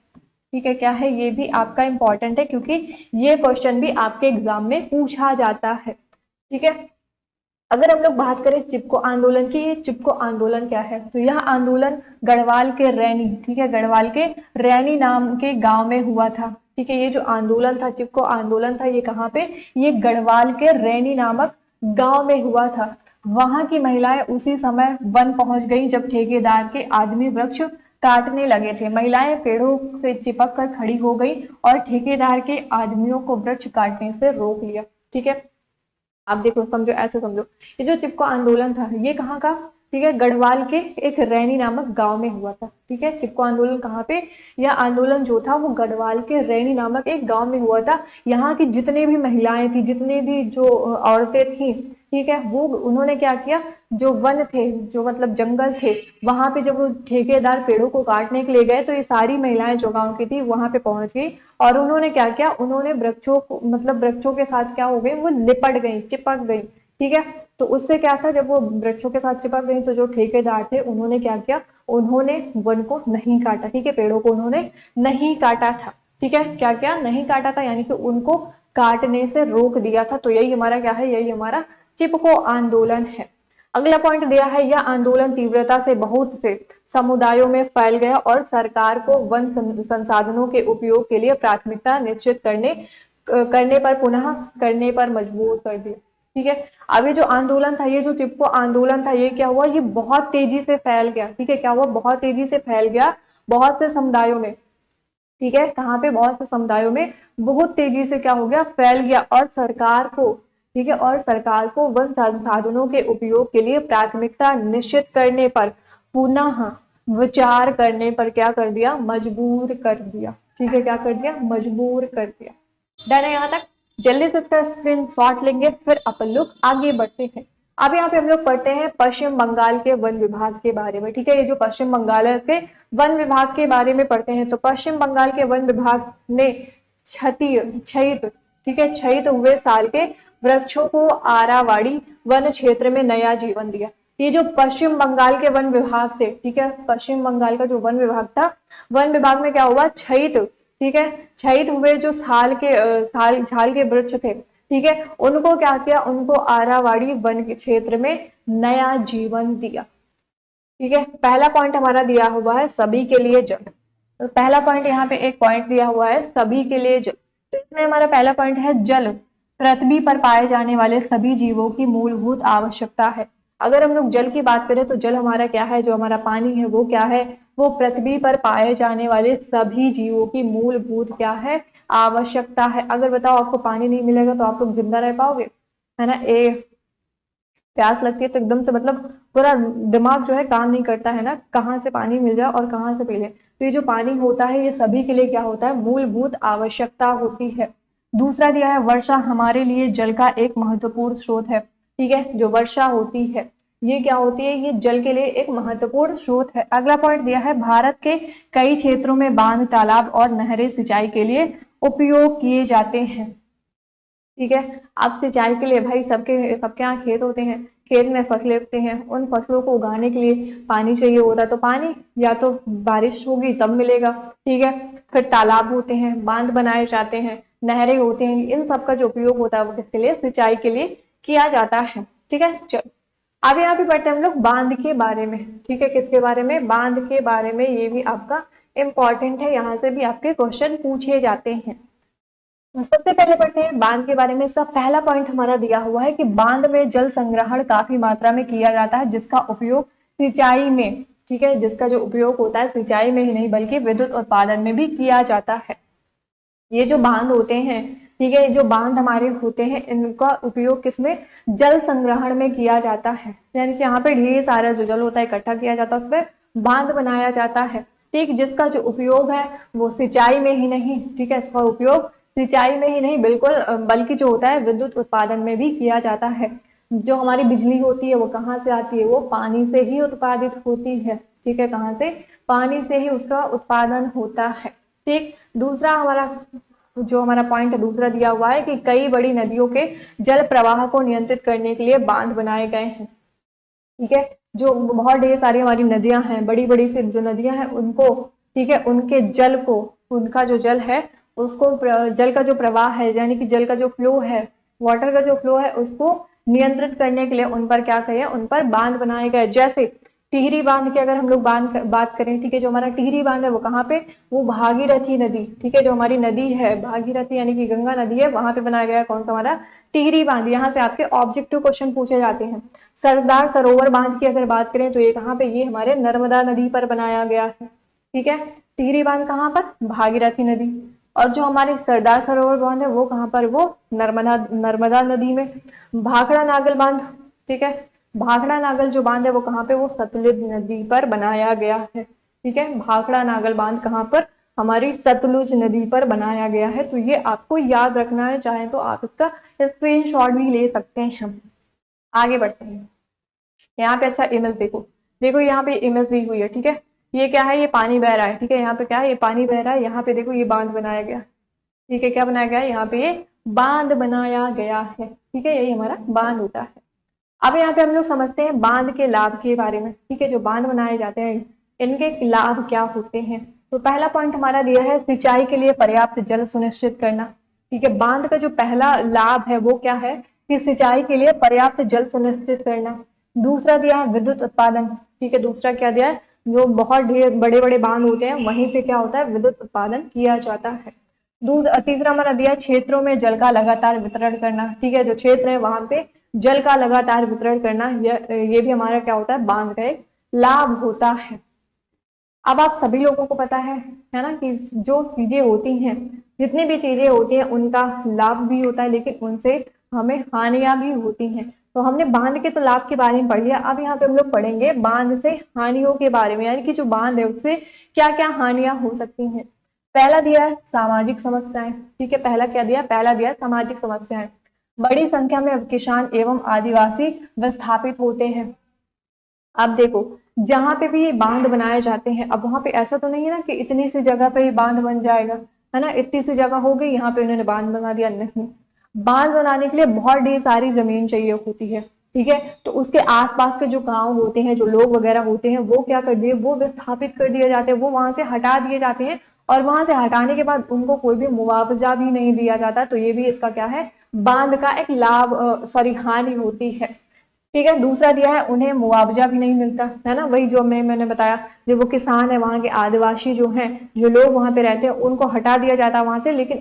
ठीक है, क्या है, ये भी आपका इंपॉर्टेंट है, क्योंकि ये क्वेश्चन भी आपके एग्जाम में पूछा जाता है, ठीक है। अगर हम लोग बात करें चिपको आंदोलन की, ये चिपको आंदोलन क्या है, तो यह आंदोलन गढ़वाल के रैनी, ठीक है, गढ़वाल के रैनी नाम के गांव में हुआ था, ठीक है, ये जो आंदोलन था, चिपको आंदोलन था, ये कहाँ पे, ये गढ़वाल के रैनी नामक गांव में हुआ था। वहां की महिलाएं उसी समय वन पहुंच गई जब ठेकेदार के आदमी वृक्ष काटने लगे थे। महिलाएं पेड़ों से चिपक कर खड़ी हो गई और ठेकेदार के आदमियों को वृक्ष काटने से रोक लिया, ठीक है। आप देखो, समझो, ऐसे समझो, ये जो चिपको आंदोलन था, ये कहाँ का, ठीक है, गढ़वाल के एक रैनी नामक गांव में हुआ था, ठीक है। चिपको आंदोलन कहाँ पे, यह आंदोलन जो था वो गढ़वाल के रैनी नामक एक गांव में हुआ था। यहाँ की जितने भी महिलाएं थी, जितने भी जो औरतें थी, ठीक है, वो उन्होंने क्या किया, जो वन थे, जो मतलब जंगल थे, वहां पे जब वो ठेकेदार पेड़ों को काटने के लिए गए, तो ये सारी महिलाएं जो गांव की थी वहां पे पहुंच गई और उन्होंने क्या किया, उन्होंने वृक्षों को, मतलब वृक्षों के साथ क्या हो गई, वो लिपट गई, चिपक गई, ठीक है। तो उससे क्या था, जब वो वृक्षों के साथ चिपक गई, तो जो ठेकेदार थे उन्होंने क्या किया, उन्होंने वन को नहीं काटा, ठीक है, पेड़ों को उन्होंने नहीं काटा था, ठीक है, क्या क्या नहीं काटा था, यानी कि उनको काटने से रोक दिया था। तो यही हमारा क्या है, यही हमारा चिपको आंदोलन है। अगला पॉइंट दिया है, यह आंदोलन तीव्रता से बहुत से समुदायों में फैल गया और सरकार को वन संसाधनों के उपयोग के लिए प्राथमिकता निश्चित करने पर पुनः करने पर मजबूर कर दिया, ठीक है। अब ये जो आंदोलन था, ये जो चिपको आंदोलन था, ये क्या हुआ, ये बहुत तेजी से फैल गया, ठीक है, क्या हुआ, बहुत तेजी से फैल गया बहुत से समुदायों में, ठीक है, कहाँ पे, बहुत से समुदायों में बहुत तेजी से क्या हो गया, फैल गया और सरकार को, ठीक है, और सरकार को वन संसाधनों के उपयोग के लिए प्राथमिकता निश्चित करने पर पुनः विचार करने पर क्या कर दिया, मजबूर कर दिया, ठीक है, क्या कर दिया, मजबूर कर दिया। डन है यहाँ तक, जल्दी से इसका स्क्रीनशॉट लेंगे, फिर अपन लोग आगे बढ़ते हैं। अब यहाँ पे हम लोग पढ़ते हैं पश्चिम बंगाल के वन विभाग के बारे में, ठीक है, ये जो पश्चिम बंगाल है इसके वन विभाग के बारे में पढ़ते हैं। तो पश्चिम बंगाल के वन विभाग ने क्षयित, ठीक है, क्षयित हुए साल के वृक्षों को आरावाड़ी वन क्षेत्र में नया जीवन दिया। ये जो पश्चिम बंगाल के वन विभाग थे, ठीक है, पश्चिम बंगाल का जो वन विभाग था, वन विभाग में क्या हुआ, क्षयित, ठीक है, क्षयित हुए जो झाल के वृक्ष थे, ठीक है, उनको क्या किया, उनको आरावाड़ी वन के क्षेत्र में नया जीवन दिया, ठीक है। पहला पॉइंट हमारा दिया हुआ है, सभी के लिए जल, तो पहला पॉइंट यहाँ पे एक पॉइंट दिया हुआ है सभी के लिए जल। तो इसमें हमारा पहला पॉइंट है जल पृथ्वी पर पाए जाने वाले सभी जीवों की मूलभूत आवश्यकता है। अगर हम लोग जल की बात करें तो जल हमारा क्या है, जो हमारा पानी है वो क्या है, वो पृथ्वी पर पाए जाने वाले सभी जीवों की मूलभूत क्या है, आवश्यकता है। अगर बताओ आपको पानी नहीं मिलेगा तो आप लोग जिंदा रह पाओगे, है ना। प्यास लगती है तो एकदम से मतलब पूरा दिमाग जो है काम नहीं करता है ना, कहाँ से पानी मिल जाए और कहाँ से पी ले। तो ये जो पानी होता है ये सभी के लिए क्या होता है, मूलभूत आवश्यकता होती है। दूसरा दिया है वर्षा हमारे लिए जल का एक महत्वपूर्ण स्रोत है। ठीक है, जो वर्षा होती है ये क्या होती है, ये जल के लिए एक महत्वपूर्ण स्रोत है। अगला पॉइंट दिया है भारत के कई क्षेत्रों में बांध, तालाब और नहरें सिंचाई के लिए उपयोग किए जाते हैं। ठीक है, आप सिंचाई के लिए भाई सबके सबके यहाँ खेत होते हैं, खेत में फसलें उगती हैं, उन फसलों को उगाने के लिए पानी चाहिए होता है। तो पानी या तो बारिश होगी तब मिलेगा, ठीक है। फिर तालाब होते हैं, बांध बनाए जाते हैं, नहरें होती हैं, इन सब का जो उपयोग होता है वो किसके लिए, सिंचाई के लिए किया जाता है। ठीक है, चलो अब यहाँ पे पढ़ते हैं हम लोग बांध के बारे में। ठीक है, किसके बारे में, बांध के बारे में। ये भी आपका इंपॉर्टेंट है, यहाँ से भी आपके क्वेश्चन पूछे जाते हैं। सबसे पहले पढ़ते हैं बांध के बारे में। इसका पहला पॉइंट हमारा दिया हुआ है कि बांध में जल संग्रहण काफी मात्रा में किया जाता है, जिसका उपयोग सिंचाई में, ठीक है, जिसका जो उपयोग होता है सिंचाई में ही नहीं बल्कि विद्युत उत्पादन में भी किया जाता है। ये जो बांध होते हैं, ठीक है, जो बांध हमारे होते हैं इनका उपयोग किसमें, जल संग्रहण में किया जाता है। यानी कि यहाँ पे ढेर सारा जो जल होता है इकट्ठा किया जाता है, उसमें बांध बनाया जाता है। ठीक, जिसका जो उपयोग है वो सिंचाई में ही नहीं, ठीक है, इसका उपयोग सिंचाई में ही नहीं बिल्कुल बल्कि जो होता है विद्युत उत्पादन में भी किया जाता है। जो हमारी बिजली होती है वो कहाँ से आती है, वो पानी से ही उत्पादित होती है। ठीक है, कहाँ से, पानी से ही उसका उत्पादन होता है। ठीक, दूसरा हमारा जो हमारा पॉइंट दूसरा दिया हुआ है कि कई बड़ी नदियों के जल प्रवाह को नियंत्रित करने के लिए बांध बनाए गए हैं। ठीक है, जो बहुत ढेर सारी हमारी नदियां हैं, बड़ी बड़ी से जो नदियां हैं उनको, ठीक है, उनके जल को, उनका जो जल है उसको, जल का जो प्रवाह है यानी कि जल का जो फ्लो है, वाटर का जो फ्लो है उसको नियंत्रित करने के लिए उन पर क्या कहें, उन पर बांध बनाए गए। जैसे टिहरी बांध की अगर हम लोग बात करें, ठीक है, जो हमारा टिहरी बांध है वो कहाँ पे, वो भागीरथी नदी, ठीक है, जो हमारी नदी है भागीरथी यानी कि गंगा नदी है, वहां पे बनाया गया कौन सा, हमारा टिहरी बांध। यहाँ से आपके ऑब्जेक्टिव क्वेश्चन पूछे जाते हैं। सरदार सरोवर बांध की अगर बात करें तो ये कहाँ पे, ये हमारे नर्मदा नदी पर बनाया गया है। ठीक है, टिहरी बांध कहाँ पर, भागीरथी नदी। और जो हमारे सरदार सरोवर बांध है वो कहाँ पर, वो नर्मदा नदी में। भाखड़ा नागल बांध, ठीक है, भाखड़ा नागल जो बांध है वो कहाँ पे, वो सतलुज नदी पर बनाया गया है। ठीक है, भाखड़ा नागल बांध कहाँ पर, हमारी सतलुज नदी पर बनाया गया है। तो ये आपको याद रखना है, चाहे तो आप इसका स्क्रीनशॉट भी ले सकते हैं। आगे बढ़ते हैं, यहाँ पे अच्छा इमेज देखो, देखो यहाँ पे इमेज दी हुई है। ठीक है, ये क्या है, ये पानी बह रहा है। ठीक है, यहाँ पे क्या है, ये पानी बह रहा है, यहाँ पे देखो ये बांध बनाया गया। ठीक है, क्या बनाया गया है, यहाँ पे ये बांध बनाया गया है। ठीक है, यही हमारा बांध होता है। अब यहाँ पे हम लोग समझते हैं बांध के लाभ के बारे में। ठीक है, जो बांध बनाए जाते हैं इनके लाभ क्या होते हैं। तो पहला पॉइंट हमारा दिया है सिंचाई के लिए पर्याप्त जल सुनिश्चित करना। ठीक है, बांध का जो पहला लाभ है वो क्या है, कि सिंचाई के लिए पर्याप्त जल सुनिश्चित करना। दूसरा दिया है विद्युत उत्पादन। ठीक है, दूसरा क्या दिया है, जो बहुत ढेर बड़े बड़े बांध होते हैं वहीं पे क्या होता है, विद्युत उत्पादन किया जाता है। तीसरा हमारा दिया क्षेत्रों में जल का लगातार वितरण करना। ठीक है, जो क्षेत्र है वहां पे जल का लगातार वितरण करना, ये भी हमारा क्या होता है, बांध का एक लाभ होता है। अब आप सभी लोगों को पता है ना, कि जो चीजें होती हैं, जितनी भी चीजें होती हैं उनका लाभ भी होता है लेकिन उनसे हमें हानियां भी होती हैं। तो हमने बांध के तो लाभ के बारे में पढ़ लिया, अब यहाँ पे हम लोग पढ़ेंगे बांध से हानियों के बारे में, यानी कि जो बांध है उससे क्या क्या हानियां हो सकती हैं। पहला दिया है सामाजिक समस्याएं। ठीक है, पहला क्या दिया, पहला दिया सामाजिक समस्याएं। बड़ी संख्या में किसान एवं आदिवासी विस्थापित होते हैं। अब देखो जहां पे भी ये बांध बनाए जाते हैं, अब वहां पे ऐसा तो नहीं है ना कि इतनी सी जगह पे ही बांध बन जाएगा, है ना, इतनी सी जगह हो गई यहाँ पे उन्होंने बांध बना दिया, नहीं। बांध बनाने के लिए बहुत ढेर सारी जमीन चाहिए होती है। ठीक है, तो उसके आसपास के जो गांव होते हैं, जो लोग वगैरह होते हैं, वो क्या कर दिए, वो विस्थापित कर दिए जाते हैं, वो वहां से हटा दिए जाते हैं। और वहां से हटाने के बाद उनको कोई भी मुआवजा भी नहीं दिया जाता। तो ये भी इसका क्या है, बांध का एक लाभ, सॉरी, हानि होती है। ठीक है। दूसरा दिया है उन्हें मुआवजा भी नहीं मिलता, है ना, वही जो मैंने बताया, जो वो किसान है, वहां के आदिवासी जो हैं, जो लोग वहां पे रहते हैं, उनको हटा दिया जाता है वहां से, लेकिन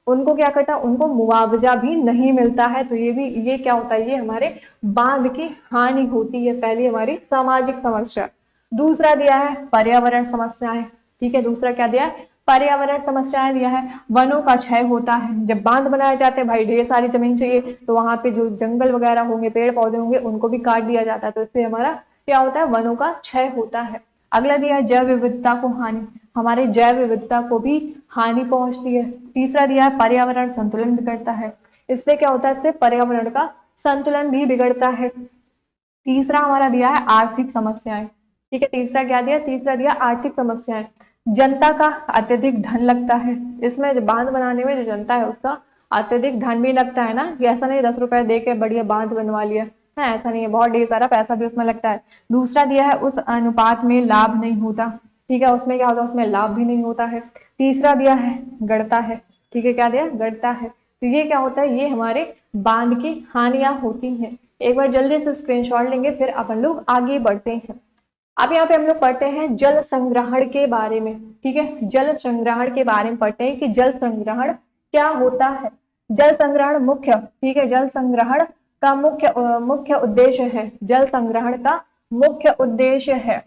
उनको क्या करता है, उनको मुआवजा भी नहीं मिलता है। तो ये क्या होता है, ये हमारे बांध की हानि होती है, पहली हमारी सामाजिक समस्या। दूसरा दिया है पर्यावरण समस्याएं। ठीक है, दूसरा क्या दिया है, पर्यावरण समस्याएं दिया है। वनों का क्षय होता है, जब बांध बनाए जाते हैं भाई, ढेर सारी जमीन चाहिए, तो वहां पे जो जंगल वगैरह होंगे, पेड़ पौधे होंगे, उनको भी काट दिया जाता है, तो इससे हमारा क्या होता है, वनों का क्षय होता है। अगला दिया है जैव विविधता को हानि, हमारे जैव विविधता को भी हानि पहुंचती है। तीसरा दिया है पर्यावरण संतुलन बिगड़ता है, इससे क्या होता है, इससे पर्यावरण का संतुलन भी बिगड़ता है। तीसरा हमारा दिया है आर्थिक समस्याएं। ठीक है, तीसरा क्या दिया, तीसरा दिया आर्थिक समस्याएं। जनता का अत्यधिक धन लगता है, इसमें जो बांध बनाने में जो जनता है उसका अत्यधिक धन भी लगता है ना, कि ऐसा नहीं 10 रुपए दे के बढ़िया बांध बनवा लिया है, ऐसा नहीं है, बहुत ढेर सारा पैसा भी उसमें लगता है। दूसरा दिया है उस अनुपात में लाभ नहीं होता। ठीक है, उसमें क्या होता है, उसमें लाभ भी नहीं होता है। तीसरा दिया है गढ़ता है। ठीक है, क्या दिया, गढ़ता है। तो ये क्या होता है, ये हमारे बांध की हानियां होती हैं। एक बार जल्दी से स्क्रीनशॉट लेंगे, फिर अपन लोग आगे बढ़ते हैं। अब यहाँ पे हम लोग पढ़ते हैं जल संग्रहण के बारे में। ठीक है, जल संग्रहण के बारे में पढ़ते हैं कि जल संग्रहण क्या होता है। जल संग्रहण मुख्य, ठीक है, जल संग्रहण का मुख्य उद्देश्य है, जल संग्रहण का मुख्य उद्देश्य है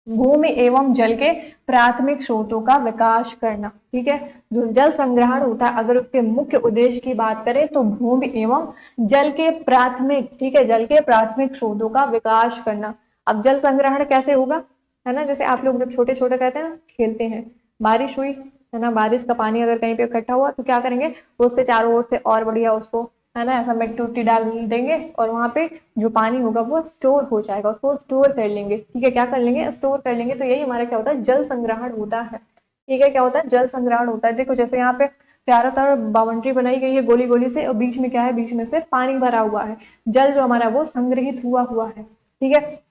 भूमि एवं जल के प्राथमिक स्रोतों का विकास करना। ठीक है, जो जल संग्रहण होता है, अगर उसके मुख्य उद्देश्य की बात करें तो भूमि एवं जल के प्राथमिक, ठीक है, जल के प्राथमिक स्रोतों का विकास करना। अब जल संग्रहण कैसे होगा, है ना, जैसे आप लोग जब छोटे छोटे रहते हैं ना, खेलते हैं, बारिश हुई, है ना, बारिश का पानी अगर कहीं पे इकट्ठा हुआ तो क्या करेंगे, उसके चारों ओर से और बढ़िया उसको, है ना, ऐसा मिट्टी उट्टी डाल देंगे, और वहां पे जो पानी होगा वो स्टोर हो जाएगा, उसको स्टोर कर लेंगे। ठीक है, क्या कर लेंगे, स्टोर कर लेंगे। तो यही हमारा क्या होता है, जल संग्रहण होता है। ठीक है, क्या होता है, जल संग्रहण होता है। देखो जैसे यहाँ पे चारों तरफ बाउंड्री बनाई गई है गोली गोली से, और बीच में क्या है, बीच में से पानी भरा हुआ है, जल जो हमारा वो संग्रहित हुआ है। ठीक है,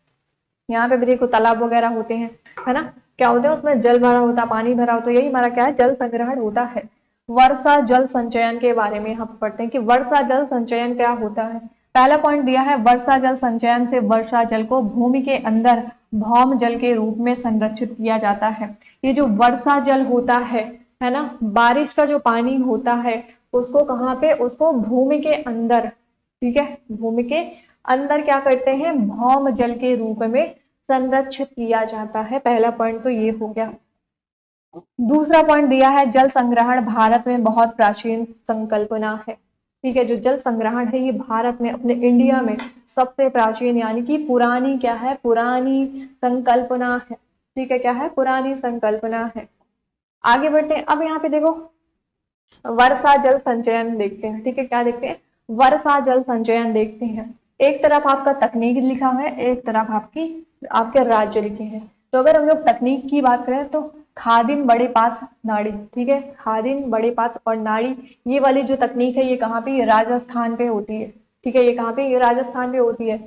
यहाँ पे भी देखो तालाब वगैरह होते हैं, है ना, क्या होता है, उसमें जल भरा होता है, पानी भरा होता है, यही हमारा क्या है, जल संग्रहण होता है। वर्षा जल संचयन के बारे में हम पढ़ते हैं कि वर्षा जल संचयन क्या होता है। पहला पॉइंट दिया है, वर्षा जल संचयन से वर्षा जल को भूमि के अंदर भौम जल के रूप में संरक्षित किया जाता है। ये जो वर्षा जल होता है ना, बारिश का जो पानी होता है, उसको कहाँ पे, उसको भूमि के अंदर, ठीक है, भूमि के अंदर क्या करते हैं, भौम जल के रूप में संरक्षित किया जाता है। पहला पॉइंट तो ये हो गया। दूसरा पॉइंट दिया है, जल संग्रहण भारत में बहुत प्राचीन संकल्पना है। ठीक है, जो जल संग्रहण है ये भारत में, अपने इंडिया में सबसे प्राचीन यानी कि पुरानी क्या है, पुरानी संकल्पना है। ठीक है, क्या है, पुरानी संकल्पना है। आगे बढ़ते हैं। अब यहाँ पे देखो वर्षा जल संचयन देखते हैं। ठीक है, क्या देखते हैं, वर्षा जल संचयन देखते हैं। एक तरफ आपका तकनीक लिखा हुआ है, एक तरफ आपके राज्य लिखे हैं। तो अगर हम लोग तकनीक की बात करें तो खादिम बड़े पात नाड़ी, ठीक है, खादिम बड़े पात और नाड़ी, ये वाली जो तकनीक है ये कहाँ पे, ये राजस्थान पे होती है। ठीक है, ये कहाँ पे, ये राजस्थान पे होती है।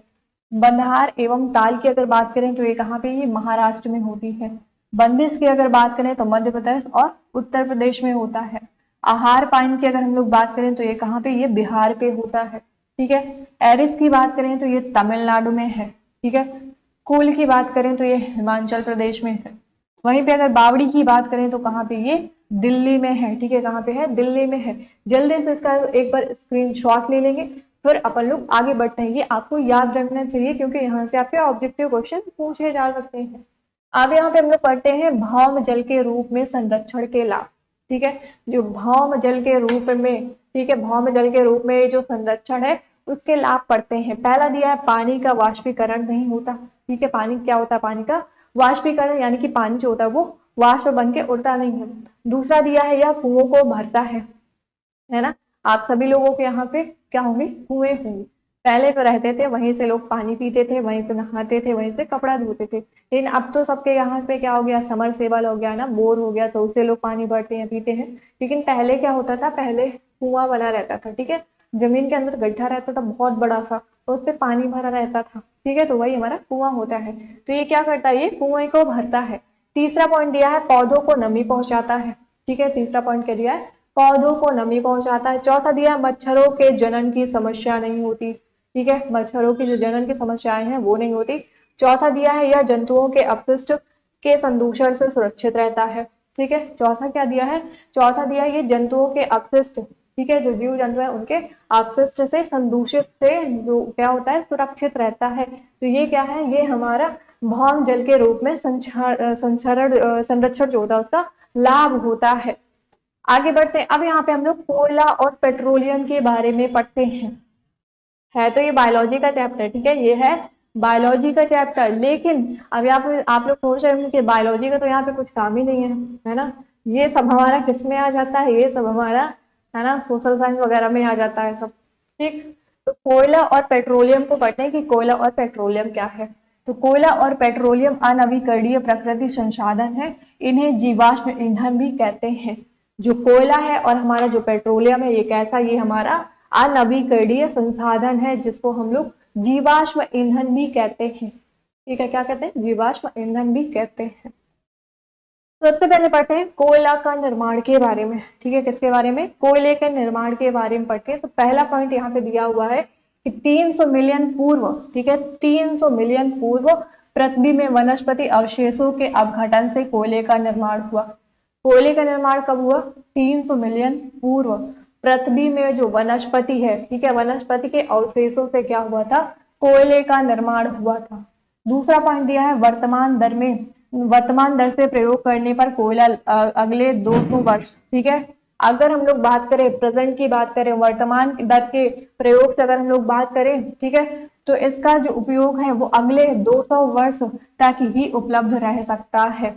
बंधार एवं ताल की अगर बात करें तो ये कहाँ पे, ये महाराष्ट्र में होती है। बंदिश की अगर बात करें तो मध्य प्रदेश और उत्तर प्रदेश में होता है। आहार पाइन की अगर हम लोग बात करें तो ये कहाँ पे, ये बिहार पे होता है। ठीक है, एरिस की बात करें तो ये तमिलनाडु में है। ठीक है, कूल की बात करें तो ये हिमाचल प्रदेश में है। वहीं पे अगर बावड़ी की बात करें तो कहाँ पे, ये दिल्ली में है। ठीक है, कहाँ पे है, दिल्ली में है। जल्दी से इसका एक बार स्क्रीनशॉट ले लेंगे, फिर अपन लोग आगे बढ़ते हैं। ये आपको याद रखना चाहिए क्योंकि यहाँ से आपके ऑब्जेक्टिव क्वेश्चन पूछे जा सकते हैं। अब यहाँ पे हम लोग पढ़ते हैं भौम जल के रूप में संरक्षण के लाभ। ठीक है, जो भौम जल के रूप में, ठीक है, भौम जल के रूप में जो संरक्षण है उसके लाभ पढ़ते हैं। पहला दिया है पानी का वाष्पीकरण नहीं होता। ठीक है, पानी क्या होता है, पानी का वाष्पीकरण, यानी कि पानी जो होता है वो वाष्प बन के उड़ता नहीं है। दूसरा दिया है यह कुओं को भरता है ना, आप सभी लोगों के यहाँ पे क्या होंगे, कुएं होंगे। पहले तो रहते थे वहीं से लोग पानी पीते थे, वहीं से नहाते थे, वहीं से कपड़ा धोते थे। लेकिन अब तो सबके यहाँ पे क्या हो गया, समरसेबल हो गया ना, बोर हो गया, तो उससे लोग पानी भरते हैं, पीते हैं। लेकिन पहले क्या होता था, पहले कुआं बना रहता था। ठीक है, जमीन के अंदर गड्ढा रहता था बहुत बड़ा सा, तो उस पर पानी भरा रहता था। ठीक है, तो वही हमारा कुआं होता है। तो ये क्या करता है, ये कुएं को भरता है। तीसरा पॉइंट दिया है पौधों को नमी पहुंचाता है। ठीक है, तीसरा पॉइंट क्या दिया है, पौधों को नमी पहुंचाता है। चौथा दिया मच्छरों के जनन की समस्या नहीं होती। ठीक है, मच्छरों की जो जनन की समस्याएं हैं वो नहीं होती। चौथा दिया है, यह जंतुओं के अपशिष्ट के संदूषण से सुरक्षित रहता है। ठीक है, चौथा क्या दिया है, चौथा दिया है ये जंतुओं के अपशिष्ट, ठीक है, जो जीव जंतु है उनके अपशिष्ट से संदूषित से जो क्या होता है, सुरक्षित रहता है। तो ये क्या है, ये हमारा भौम जल के रूप में संरक्षण जो होता है उसका लाभ होता है। आगे बढ़ते हैं, अब यहाँ पे हम लोग कोयला और पेट्रोलियम के बारे में पढ़ते हैं। है तो ये बायोलॉजी का चैप्टर, ठीक है, ये है बायोलॉजी का चैप्टर, लेकिन अब आप लोग सोच रहे होंगे कि बायोलॉजी का तो यहाँ पे कुछ काम ही नहीं है ना। ये सब हमारा किस में आ जाता है, ये सब हमारा है ना सोशल साइंस वगैरह में आ जाता है सब। ठीक, तो कोयला और पेट्रोलियम को पढ़ते हैं कि कोयला और पेट्रोलियम क्या है। तो कोयला और पेट्रोलियम अनवीकरणीय प्रकृति संसाधन है, इन्हें जीवाश्म ईंधन भी कहते हैं। जो कोयला है और हमारा जो पेट्रोलियम है, ये कैसा, ये हमारा अनवीकरणीय संसाधन है, जिसको हम लोग जीवाश्म ईंधन भी कहते हैं। ठीक है, क्या कहते हैं, जीवाश्म ईंधन भी कहते हैं। सबसे पहले पढ़ते हैं कोयला का निर्माण के बारे में। ठीक है, किसके बारे में, कोयले के निर्माण के बारे में पढ़ते हैं। तो पहला पॉइंट यहाँ पे दिया हुआ है कि 300 मिलियन पूर्व, ठीक है, 300 मिलियन पूर्व पृथ्वी में वनस्पति अवशेषों के अपघटन से कोयले का निर्माण हुआ। कोयले का निर्माण कब हुआ, 300 मिलियन पूर्व पृथ्वी में जो वनस्पति है, ठीक है, वनस्पति के अवशेषों से क्या हुआ था, कोयले का निर्माण हुआ था। दूसरा पॉइंट दिया है वर्तमान दर से प्रयोग करने पर कोयला अगले 200 वर्ष, ठीक है, अगर हम लोग बात करें प्रेजेंट की बात करें, वर्तमान दर के प्रयोग से अगर हम लोग बात करें, ठीक है, तो इसका जो उपयोग है वो अगले 200 वर्ष तक ही उपलब्ध रह सकता है।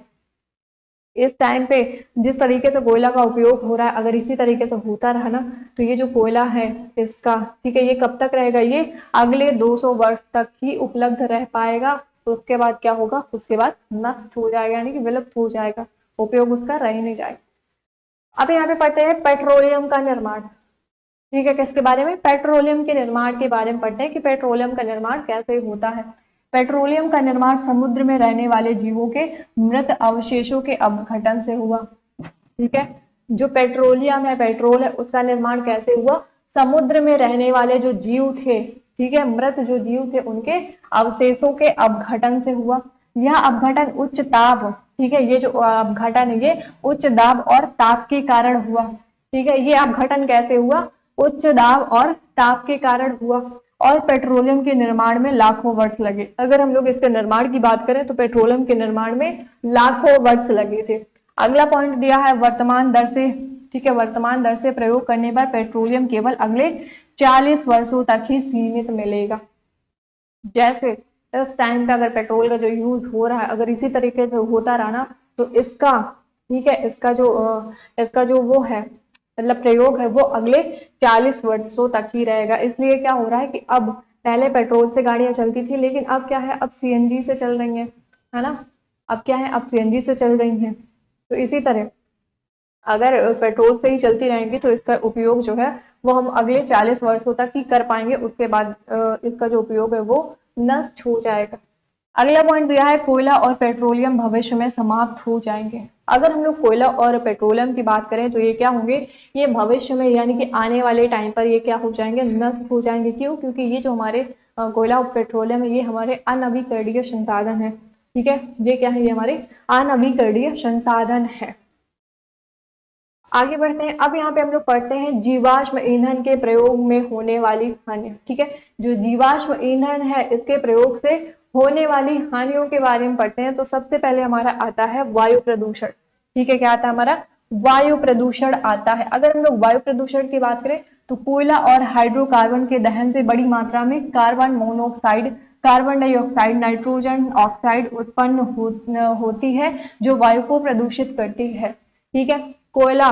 इस टाइम पे जिस तरीके से कोयला का उपयोग हो रहा है, अगर इसी तरीके से होता रहा ना, तो ये जो कोयला है इसका, ठीक है, ये कब तक रहेगा, ये अगले 200 वर्ष तक ही उपलब्ध रह पाएगा। तो उसके बाद क्या होगा, उसके बाद नष्ट हो जाएगा, यानी कि विलुप्त हो जाएगा, उपयोग उसका रह नहीं जाएगा। अब यहाँ पे पढ़ते हैं पेट्रोलियम का निर्माण। ठीक है, किसके बारे में, पेट्रोलियम के निर्माण के बारे में पढ़ते हैं कि पेट्रोलियम का निर्माण कैसे होता है। पेट्रोलियम का निर्माण समुद्र में रहने वाले जीवों के मृत अवशेषों के अपघटन से हुआ। ठीक है, जो पेट्रोलियम है, पेट्रोल है, उसका निर्माण कैसे हुआ, समुद्र में रहने वाले जो जीव थे, ठीक है, मृत जो जीव थे उनके अवशेषों के अपघटन से हुआ। यह अपघटन उच्च ताप, ठीक है, ये जो अपघटन है ये उच्च दाब और ताप के कारण हुआ। ठीक है, ये अपघटन कैसे हुआ, उच्च दाब और ताप के कारण हुआ। और पेट्रोलियम के निर्माण में लाखों वर्ष लगे। अगर हम लोग इसके निर्माण की बात करें तो पेट्रोलियम के निर्माण में लाखों वर्ष लगे थे। अगला पॉइंट दिया है वर्तमान दर से, ठीक है, वर्तमान दर से प्रयोग करने पर पेट्रोलियम केवल अगले 40 वर्षों तक ही सीमित मिलेगा। जैसे इस टाइम का अगर पेट्रोल का जो यूज हो रहा है, अगर इसी तरीके से होता रहा ना, तो इसका, ठीक है, इसका जो वो है, मतलब प्रयोग है, वो अगले 40 वर्षों तक ही रहेगा। इसलिए क्या हो रहा है कि अब पहले पेट्रोल से गाड़ियां चलती थी, लेकिन अब क्या है, अब सीएनजी से चल रही हैं, है ना, अब क्या है, अब सीएनजी से चल रही हैं। तो इसी तरह अगर पेट्रोल से ही चलती रहेंगी तो इसका उपयोग जो है वो हम अगले 40 वर्षों तक ही कर पाएंगे, उसके बाद इसका जो उपयोग है वो नष्ट हो जाएगा। अगला पॉइंट दिया है कोयला और पेट्रोलियम भविष्य में समाप्त हो जाएंगे। अगर हम लोग कोयला और पेट्रोलियम की बात करें तो ये क्या होंगे, ये भविष्य में यानी कि आने वाले टाइम पर ये क्या हो जाएंगे, नष्ट हो जाएंगे। क्यों, क्योंकि ये जो हमारे कोयला और पेट्रोलियम है ये हमारे अनवीकरणीय संसाधन है। ठीक है, ये क्या है, ये हमारे अनवीकरणीय संसाधन है। आगे बढ़ते हैं, अब यहाँ पे हम लोग पढ़ते हैं जीवाश्म ईंधन के प्रयोग में होने वाली हानि। ठीक है, जो जीवाश्म ईंधन है इसके प्रयोग से होने वाली हानियों के बारे में पढ़ते हैं। तो सबसे पहले हमारा आता है वायु प्रदूषण। ठीक है, क्या आता है हमारा, वायु प्रदूषण आता है। अगर हम लोग वायु प्रदूषण की बात करें तो कोयला और हाइड्रोकार्बन के दहन से बड़ी मात्रा में carbon monoxide, carbon dioxide, nitrogen oxide उत्पन्न होती है, जो वायु को प्रदूषित करती है। ठीक है, कोयला,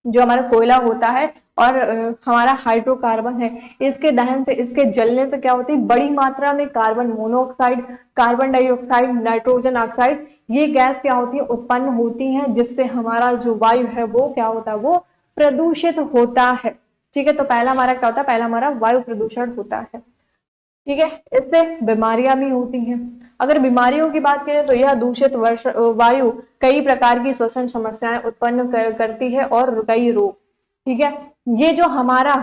जो हमारा कोयला होता है और हमारा हाइड्रोकार्बन है, इसके दहन से, इसके जलने से क्या होती है, बड़ी मात्रा में carbon monoxide, carbon dioxide, nitrogen oxide, ये गैस क्या होती है, उत्पन्न होती है, जिससे हमारा जो वायु है वो क्या होता है, वो प्रदूषित होता है। ठीक है, तो पहला हमारा क्या होता है, पहला हमारा वायु प्रदूषण होता है। ठीक है, इससे बीमारियां भी होती हैं। अगर बीमारियों की बात करें तो यह दूषित वायु कई प्रकार की श्वसन समस्याएं उत्पन्न करती है और कई रोग। ठीक है, ये जो हमारा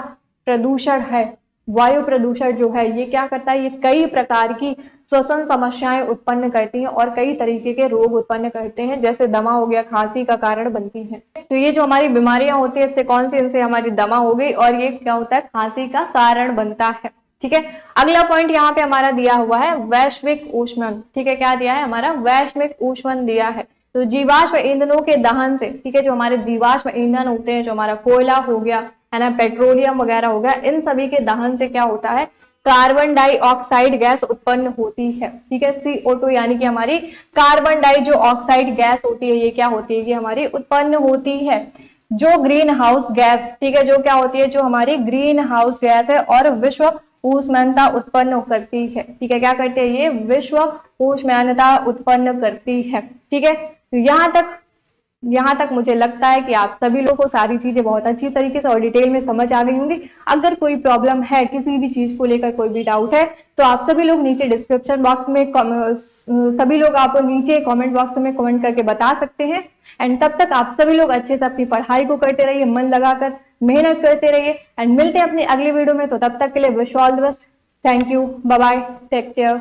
प्रदूषण है, वायु प्रदूषण जो है ये क्या करता है, ये कई प्रकार की श्वसन समस्याएं उत्पन्न करती हैं और कई तरीके के रोग उत्पन्न करते हैं, जैसे दमा हो गया, खांसी का कारण बनती है। तो ये जो हमारी बीमारियां होती है, इससे कौन सी, इनसे हमारी दमा हो गई और ये क्या होता है, खांसी का कारण बनता है। ठीक है, अगला पॉइंट यहाँ पे हमारा दिया हुआ है वैश्विक ऊष्मन। ठीक है, क्या दिया है हमारा, वैश्विक ऊष्मन दिया है। तो जीवाश्म ईंधनों के दहन से, ठीक है, जो हमारे जीवाश्म ईंधन होते हैं, जो हमारा कोयला हो गया है ना, पेट्रोलियम वगैरह हो गया, इन सभी के दहन से क्या होता है, कार्बन डाइऑक्साइड गैस उत्पन्न होती है। ठीक है, CO2 यानी कि हमारी कार्बन डाई जो ऑक्साइड गैस होती है, ये क्या होती है, ये हमारी उत्पन्न होती है। जो ग्रीन हाउस गैस, ठीक है, जो क्या होती है, जो हमारी ग्रीन हाउस गैस है और विश्व ऊष्मायनता उत्पन्न करती है। ठीक है, क्या करते हैं, ये विश्व ऊष्मायनता उत्पन्न करती है। ठीक है, तो यहाँ तक मुझे लगता है कि आप सभी लोगों को सारी चीजें बहुत अच्छी तरीके से और डिटेल में समझ आ गई होंगी। अगर कोई प्रॉब्लम है, किसी भी चीज को लेकर कोई भी डाउट है, तो आप सभी लोग नीचे डिस्क्रिप्शन बॉक्स में सभी लोग आप नीचे कमेंट बॉक्स में कमेंट करके बता सकते हैं। एंड तब तक आप सभी लोग अच्छे से अपनी पढ़ाई को करते रहिए, मन लगाकर मेहनत करते रहिए। एंड मिलते हैं अपनी अगली वीडियो में, तो तब तक के लिए wish all the best. Thank you, bye bye, take care.